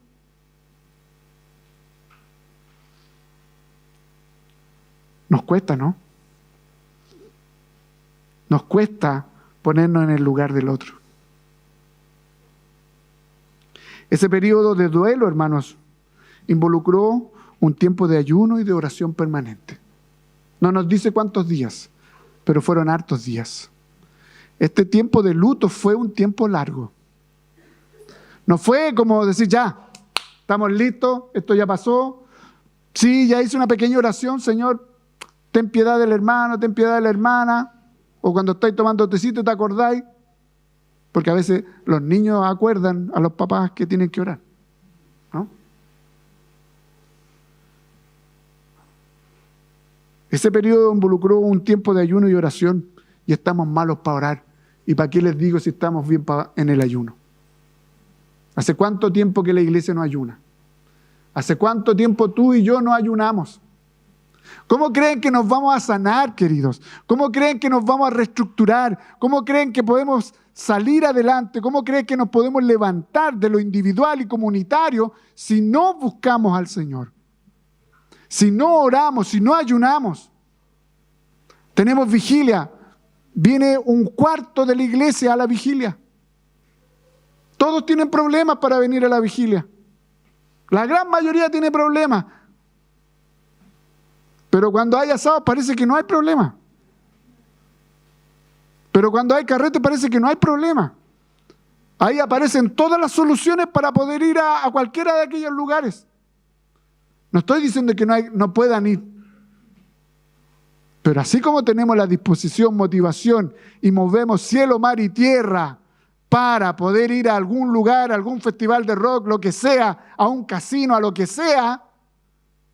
Nos cuesta, ¿no? Nos cuesta ponernos en el lugar del otro. Ese periodo de duelo, hermanos, involucró un tiempo de ayuno y de oración permanente. No nos dice cuántos días, pero fueron hartos días. Este tiempo de luto fue un tiempo largo. No fue como decir, ya, estamos listos, esto ya pasó. Sí, ya hice una pequeña oración, Señor, ten piedad del hermano, ten piedad de la hermana. O cuando estáis tomando tecito, ¿te acordáis? Porque a veces los niños acuerdan a los papás que tienen que orar, ¿no? Ese periodo involucró un tiempo de ayuno y oración y estamos malos para orar. ¿Y para qué les digo si estamos bien en el ayuno? ¿Hace cuánto tiempo que la iglesia no ayuna? ¿Hace cuánto tiempo tú y yo no ayunamos? ¿Cómo creen que nos vamos a sanar, queridos? ¿Cómo creen que nos vamos a reestructurar? ¿Cómo creen que podemos salir adelante? ¿Cómo creen que nos podemos levantar de lo individual y comunitario si no buscamos al Señor? Si no oramos, si no ayunamos. Tenemos vigilia. Viene un cuarto de la iglesia a la vigilia. Todos tienen problemas para venir a la vigilia. La gran mayoría tiene problemas. Pero cuando hay asado parece que no hay problema. Pero cuando hay carrete parece que no hay problema. Ahí aparecen todas las soluciones para poder ir a cualquiera de aquellos lugares. No estoy diciendo que no puedan ir. Pero así como tenemos la disposición, motivación y movemos cielo, mar y tierra para poder ir a algún lugar, a algún festival de rock, lo que sea, a un casino, a lo que sea,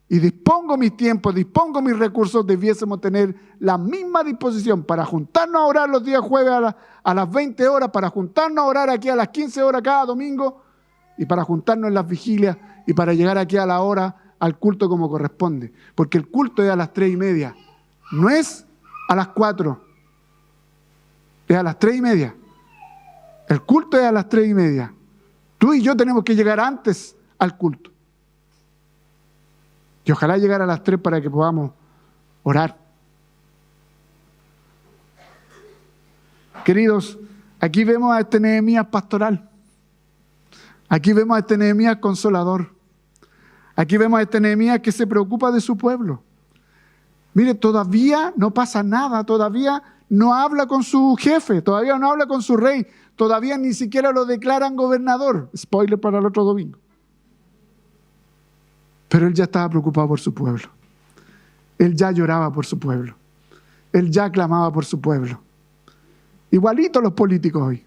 y dispongo mis tiempos, dispongo mis recursos, debiésemos tener la misma disposición para juntarnos a orar los días jueves a las 20 horas, para juntarnos a orar aquí a las 15 horas cada domingo, y para juntarnos en las vigilias, y para llegar aquí a la hora al culto como corresponde. Porque el culto es a las 3:30, no es a las 4, es a las 3:30. El culto es a las 3:30. Tú y yo tenemos que llegar antes al culto. Y ojalá llegar a las 3 para que podamos orar. Queridos, aquí vemos a este Nehemías pastoral. Aquí vemos a este Nehemías consolador. Aquí vemos a este Nehemías que se preocupa de su pueblo. Mire, todavía no pasa nada, todavía no habla con su jefe, todavía no habla con su rey, todavía ni siquiera lo declaran gobernador. Spoiler para el otro domingo. Pero él ya estaba preocupado por su pueblo. Él ya lloraba por su pueblo. Él ya clamaba por su pueblo. Igualito a los políticos hoy.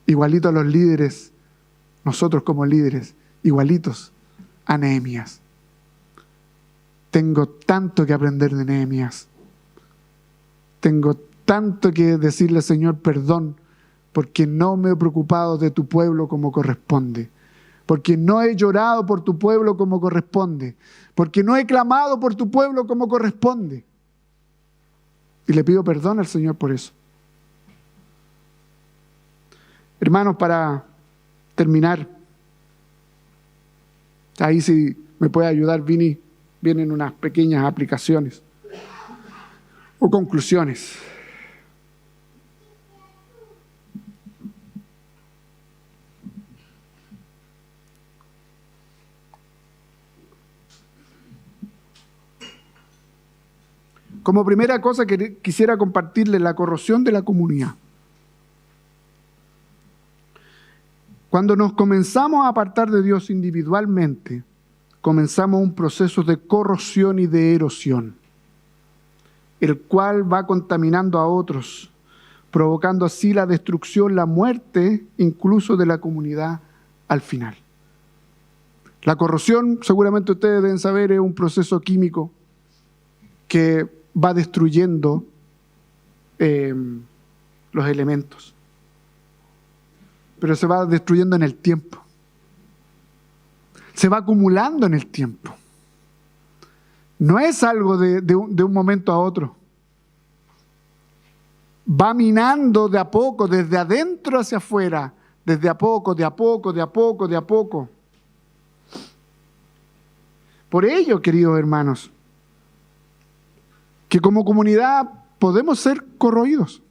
Igualito a los líderes, nosotros como líderes, igualitos a Nehemías. Tengo tanto que aprender de Nehemías. Tengo tanto que decirle, Señor, perdón, porque no me he preocupado de tu pueblo como corresponde. Porque no he llorado por tu pueblo como corresponde. Porque no he clamado por tu pueblo como corresponde. Y le pido perdón al Señor por eso. Hermanos, para terminar, ahí si me puede ayudar, Vini, vienen unas pequeñas aplicaciones o conclusiones. Como primera cosa que quisiera compartirle, la corrosión de la comunidad. Cuando nos comenzamos a apartar de Dios individualmente, comenzamos un proceso de corrosión y de erosión, el cual va contaminando a otros, provocando así la destrucción, la muerte, incluso de la comunidad al final. La corrosión, seguramente ustedes deben saber, es un proceso químico que va destruyendo los elementos. Pero se va destruyendo en el tiempo. Se va acumulando en el tiempo. No es algo de un momento a otro. Va minando de a poco, desde adentro hacia afuera, desde a poco, de a poco, de a poco, de a poco. Por ello, queridos hermanos, que como comunidad podemos ser corroídos.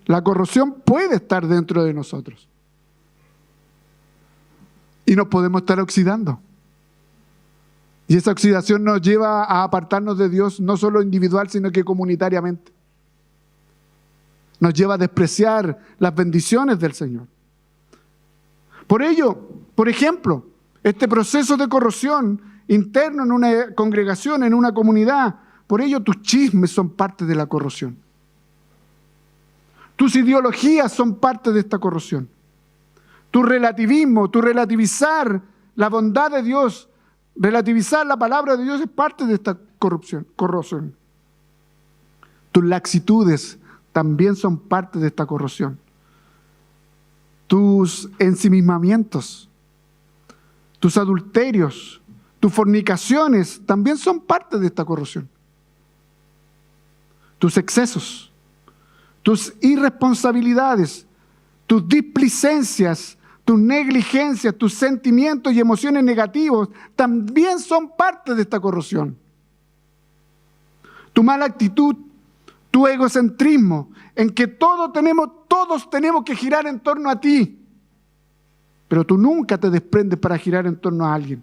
La corrosión puede estar dentro de nosotros. Y nos podemos estar oxidando. Y esa oxidación nos lleva a apartarnos de Dios, no solo individual, sino que comunitariamente. Nos lleva a despreciar las bendiciones del Señor. Por ello, por ejemplo, este proceso de corrosión interno en una congregación, en una comunidad, por ello tus chismes son parte de la corrosión. Tus ideologías son parte de esta corrosión. Tu relativismo, tu relativizar la bondad de Dios, relativizar la palabra de Dios es parte de esta corrosión. Tus laxitudes también son parte de esta corrosión. Tus ensimismamientos, tus adulterios, tus fornicaciones también son parte de esta corrosión. Tus excesos, tus irresponsabilidades, tus displicencias, tus negligencias, tus sentimientos y emociones negativos también son parte de esta corrosión. Tu mala actitud, tu egocentrismo, en que todos tenemos que girar en torno a ti. pero tú nunca te desprendes para girar en torno a alguien.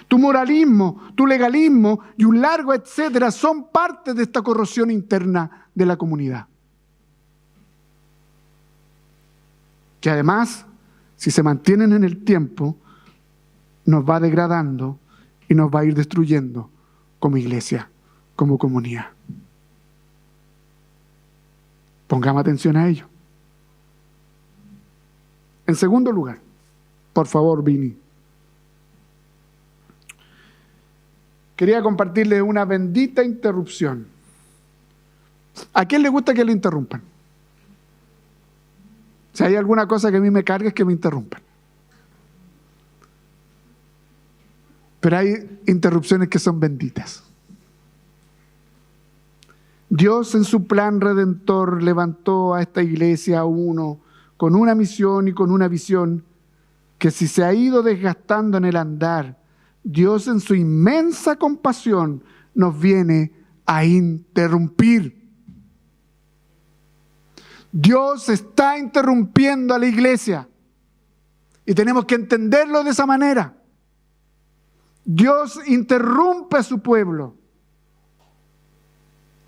Tu moralismo, tu legalismo y un largo etcétera son parte de esta corrosión interna de la comunidad. Que además, si se mantienen en el tiempo, nos va degradando y nos va a ir destruyendo como iglesia, como comunidad. Pongamos atención a ello. En segundo lugar, por favor, Vini. Quería compartirles una bendita interrupción. ¿A quién le gusta que le interrumpan? Si hay alguna cosa que a mí me cargue es que me interrumpan. Pero hay interrupciones que son benditas. Dios en su plan redentor levantó a esta iglesia a uno con una misión y con una visión que si se ha ido desgastando en el andar, Dios en su inmensa compasión nos viene a interrumpir. Dios está interrumpiendo a la iglesia y tenemos que entenderlo de esa manera. Dios interrumpe a su pueblo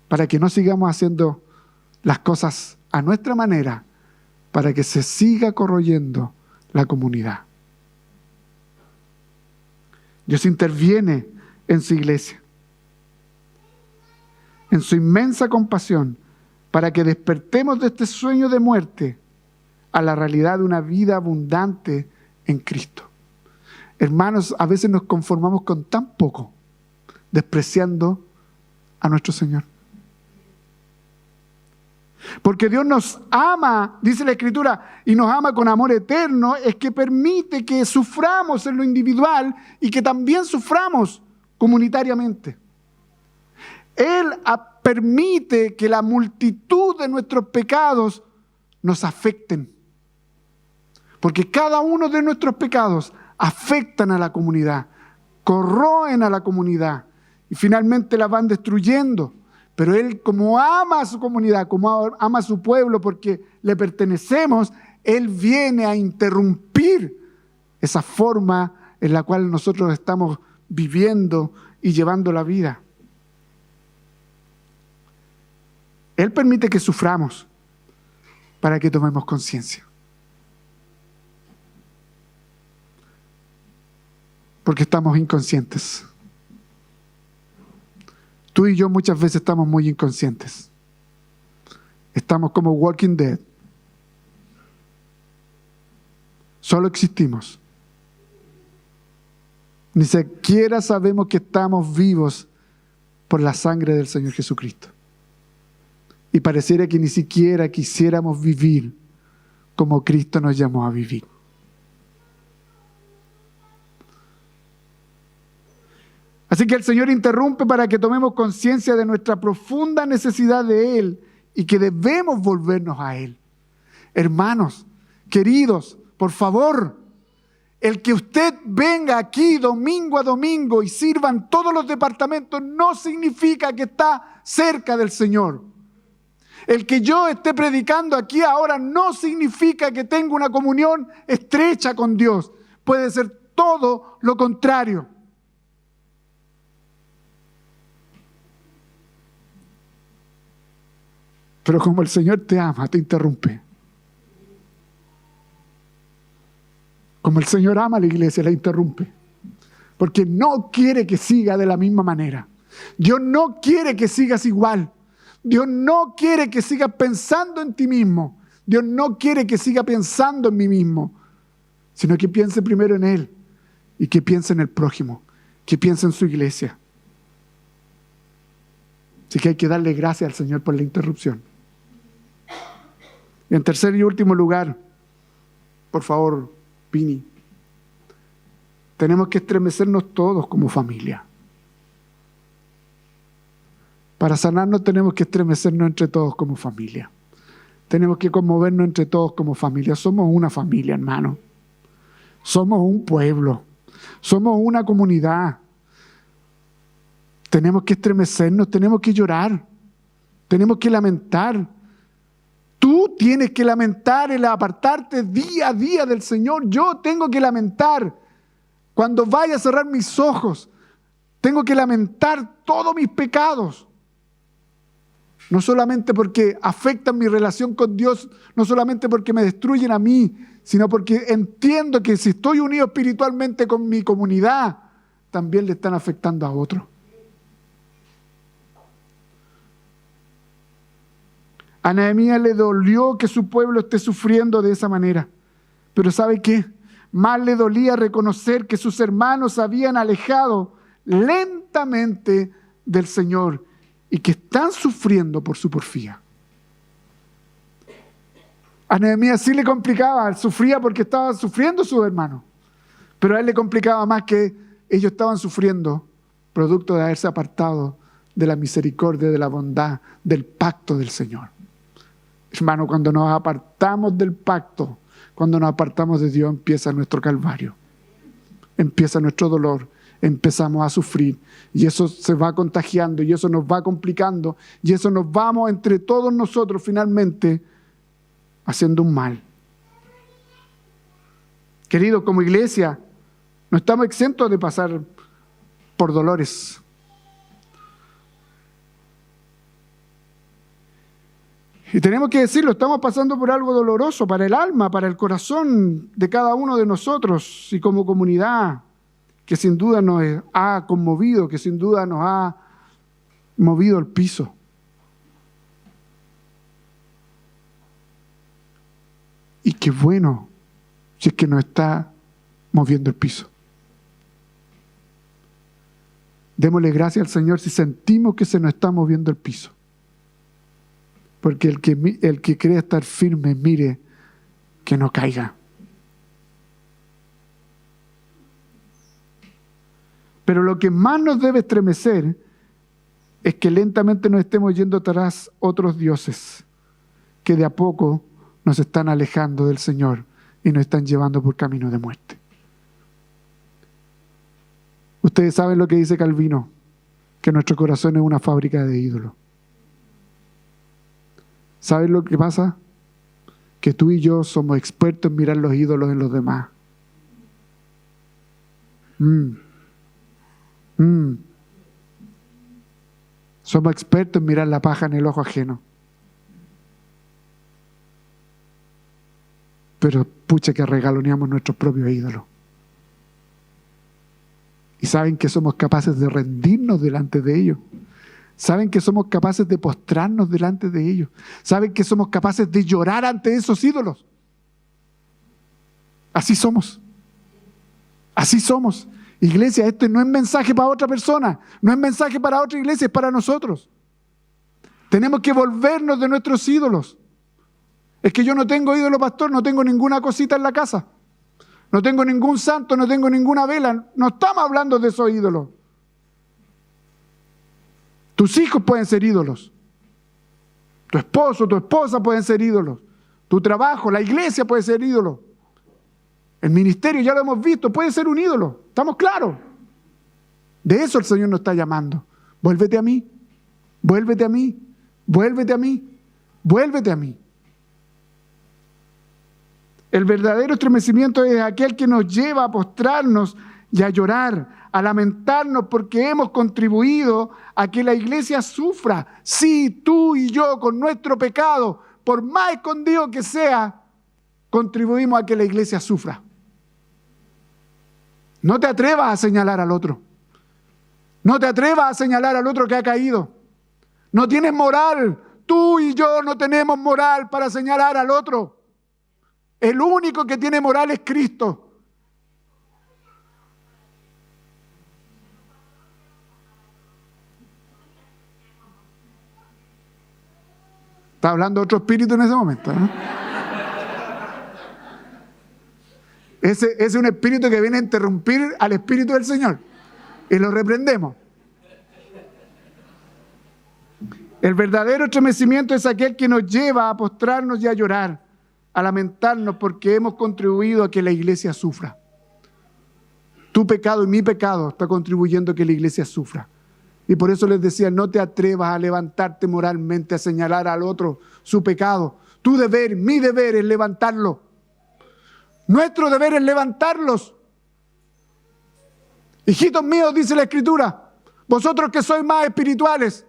para que no sigamos haciendo las cosas a nuestra manera, para que se siga corroyendo la comunidad. Dios interviene en su iglesia, en su inmensa compasión, para que despertemos de este sueño de muerte a la realidad de una vida abundante en Cristo. Hermanos, a veces nos conformamos con tan poco, despreciando a nuestro Señor. Porque Dios nos ama, dice la Escritura, y nos ama con amor eterno, es que permite que suframos en lo individual y que también suframos comunitariamente. Él permite que la multitud de nuestros pecados nos afecten. Porque cada uno de nuestros pecados afectan a la comunidad, corroen a la comunidad y finalmente la van destruyendo. Pero Él, como ama a su comunidad, como ama a su pueblo porque le pertenecemos, Él viene a interrumpir esa forma en la cual nosotros estamos viviendo y llevando la vida. Él permite que suframos para que tomemos conciencia. Porque estamos inconscientes. Tú y yo muchas veces estamos muy inconscientes. Estamos como Walking Dead. Solo existimos. Ni siquiera sabemos que estamos vivos por la sangre del Señor Jesucristo. Y pareciera que ni siquiera quisiéramos vivir como Cristo nos llamó a vivir. Así que el Señor interrumpe para que tomemos conciencia de nuestra profunda necesidad de Él y que debemos volvernos a Él. Hermanos, queridos, por favor, el que usted venga aquí domingo a domingo y sirvan todos los departamentos no significa que está cerca del Señor. El que yo esté predicando aquí ahora no significa que tengo una comunión estrecha con Dios. Puede ser todo lo contrario. Pero como el Señor te ama, te interrumpe. Como el Señor ama a la iglesia, la interrumpe. Porque no quiere que siga de la misma manera. Dios no quiere que sigas igual. Dios no quiere que sigas pensando en ti mismo. Dios no quiere que siga pensando en mí mismo. Sino que piense primero en Él. Y que piense en el prójimo. Que piense en su iglesia. Así que hay que darle gracias al Señor por la interrupción. Y en tercer y último lugar, por favor, Pini, tenemos que estremecernos todos como familia. Para sanarnos tenemos que estremecernos entre todos como familia. Tenemos que conmovernos entre todos como familia. Somos una familia, hermano. Somos un pueblo. Somos una comunidad. Tenemos que estremecernos, tenemos que llorar, tenemos que lamentar. Tú Tú tienes que lamentar el apartarte día a día del Señor. Yo tengo que lamentar cuando vaya a cerrar mis ojos. Tengo que lamentar todos mis pecados. No solamente porque afectan mi relación con Dios, no solamente porque me destruyen a mí, sino porque entiendo que si estoy unido espiritualmente con mi comunidad, también le están afectando a otros. A Nehemías le dolió que su pueblo esté sufriendo de esa manera. Pero ¿sabe qué? Más le dolía reconocer que sus hermanos se habían alejado lentamente del Señor y que están sufriendo por su porfía. A Nehemías sí le complicaba, sufría porque estaban sufriendo sus hermanos. Pero a él le complicaba más que ellos estaban sufriendo producto de haberse apartado de la misericordia, de la bondad, del pacto del Señor. Hermano, cuando nos apartamos del pacto, cuando nos apartamos de Dios, empieza nuestro calvario. Empieza nuestro dolor. Empezamos a sufrir. Y eso se va contagiando, y eso nos va complicando, y eso nos vamos entre todos nosotros finalmente haciendo un mal. Queridos, como iglesia, no estamos exentos de pasar por dolores. Y tenemos que decirlo, estamos pasando por algo doloroso para el alma, para el corazón de cada uno de nosotros y como comunidad, que sin duda nos ha conmovido, que sin duda nos ha movido el piso. Y qué bueno si es que nos está moviendo el piso. Démosle gracias al Señor si sentimos que se nos está moviendo el piso. Porque el que cree estar firme, mire que no caiga. Pero lo que más nos debe estremecer es que lentamente nos estemos yendo tras otros dioses que de a poco nos están alejando del Señor y nos están llevando por camino de muerte. Ustedes saben lo que dice Calvino, que nuestro corazón es una fábrica de ídolos. ¿Saben lo que pasa? Que tú y yo somos expertos en mirar los ídolos en los demás. Somos expertos en mirar la paja en el ojo ajeno. Pero pucha que regaloneamos nuestros propios ídolos. Y saben que somos capaces de rendirnos delante de ellos. Saben que somos capaces de postrarnos delante de ellos. Saben que somos capaces de llorar ante esos ídolos. Así somos. Así somos. Iglesia, esto no es mensaje para otra persona, no es mensaje para otra iglesia, es para nosotros. Tenemos que volvernos de nuestros ídolos. Es que yo no tengo ídolo, pastor, no tengo ninguna cosita en la casa. No tengo ningún santo, no tengo ninguna vela. No estamos hablando de esos ídolos. Tus hijos pueden ser ídolos. Tu esposo, tu esposa pueden ser ídolos. Tu trabajo, la iglesia puede ser ídolo. El ministerio, ya lo hemos visto, puede ser un ídolo. ¿Estamos claros? De eso el Señor nos está llamando. Vuélvete a mí, vuélvete a mí, vuélvete a mí, vuélvete a mí. El verdadero estremecimiento es aquel que nos lleva a postrarnos y a llorar, a lamentarnos porque hemos contribuido a que la iglesia sufra. Sí, tú y yo con nuestro pecado, por más escondido que sea, contribuimos a que la iglesia sufra. No te atrevas a señalar al otro. No te atrevas a señalar al otro que ha caído. No tienes moral. Tú y yo no tenemos moral para señalar al otro. El único que tiene moral es Cristo. Está hablando otro espíritu en ese momento, ¿no? Ese es un espíritu que viene a interrumpir al Espíritu del Señor. Y lo reprendemos. El verdadero estremecimiento es aquel que nos lleva a postrarnos y a llorar, a lamentarnos porque hemos contribuido a que la iglesia sufra. Tu pecado y mi pecado está contribuyendo a que la iglesia sufra. Y por eso les decía, no te atrevas a levantarte moralmente, a señalar al otro su pecado. Tu deber, mi deber es levantarlo. Nuestro deber es levantarlos. Hijitos míos, dice la Escritura, vosotros que sois más espirituales,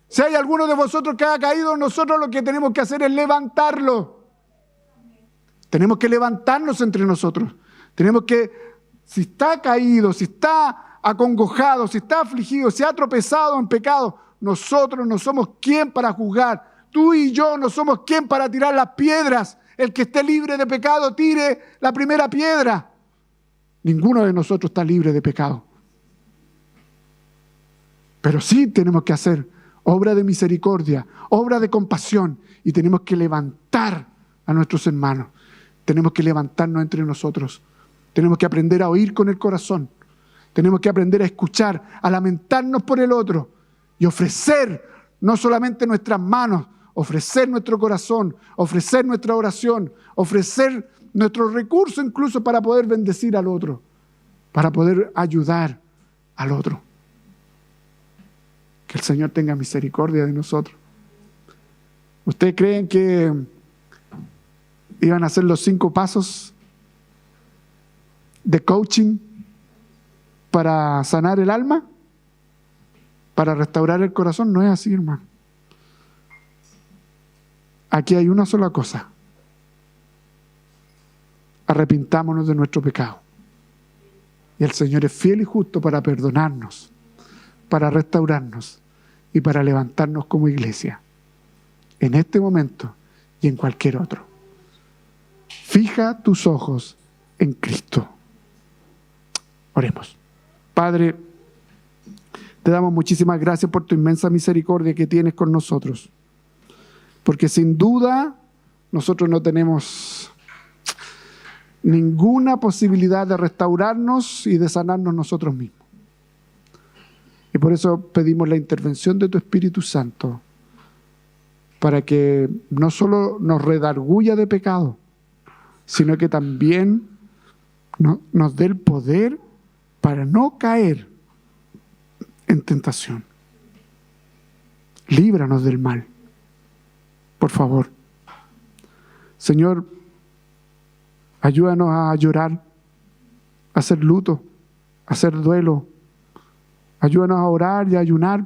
si hay alguno de vosotros que ha caído, nosotros lo que tenemos que hacer es levantarlo. Tenemos que levantarnos entre nosotros. Tenemos que, si está caído, si está acongojado, si está afligido, si ha tropezado en pecado, nosotros no somos quien para juzgar. Tú y yo no somos quien para tirar las piedras. El que esté libre de pecado, tire la primera piedra. Ninguno de nosotros está libre de pecado. Pero sí tenemos que hacer obra de misericordia, obra de compasión, y tenemos que levantar a nuestros hermanos. Tenemos que levantarnos entre nosotros. Tenemos que aprender a oír con el corazón. Tenemos que aprender a escuchar, a lamentarnos por el otro y ofrecer no solamente nuestras manos, ofrecer nuestro corazón, ofrecer nuestra oración, ofrecer nuestros recursos incluso para poder bendecir al otro, para poder ayudar al otro. Que el Señor tenga misericordia de nosotros. ¿Ustedes creen que iban a hacer los 5 pasos de coaching para sanar el alma? Para restaurar el corazón. No es así, hermano. Aquí hay una sola cosa. Arrepintámonos de nuestro pecado. Y el Señor es fiel y justo para perdonarnos, para restaurarnos y para levantarnos como iglesia. En este momento y en cualquier otro. Fija tus ojos en Cristo. Oremos. Padre, te damos muchísimas gracias por tu inmensa misericordia que tienes con nosotros. Porque sin duda nosotros no tenemos ninguna posibilidad de restaurarnos y de sanarnos nosotros mismos. Y por eso pedimos la intervención de tu Espíritu Santo para que no solo nos redarguya de pecado, sino que también nos dé el poder para no caer en tentación. Líbranos del mal, por favor. Señor, ayúdanos a llorar, a hacer luto, a hacer duelo. Ayúdanos a orar y a ayunar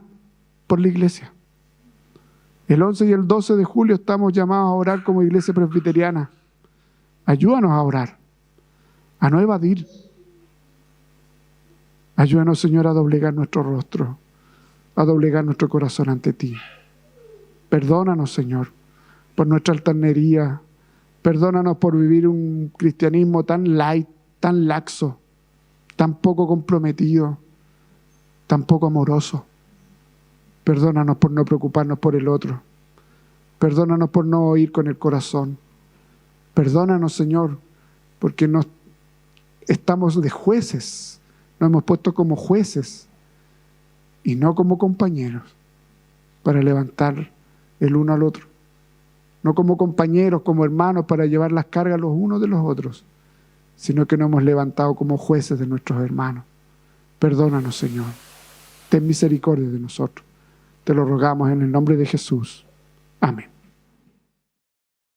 por la iglesia. El 11 y el 12 de julio estamos llamados a orar como iglesia presbiteriana. Ayúdanos a orar, a no evadir. Ayúdanos, Señor, a doblegar nuestro rostro, a doblegar nuestro corazón ante ti. Perdónanos, Señor, por nuestra altanería. Perdónanos por vivir un cristianismo tan light, tan laxo, tan poco comprometido, tan poco amoroso. Perdónanos por no preocuparnos por el otro. Perdónanos por no oír con el corazón. Perdónanos, Señor, porque estamos de jueces. Nos hemos puesto como jueces y no como compañeros para levantar el uno al otro. No como compañeros, como hermanos para llevar las cargas los unos de los otros, sino que nos hemos levantado como jueces de nuestros hermanos. Perdónanos, Señor. Ten misericordia de nosotros. Te lo rogamos en el nombre de Jesús. Amén.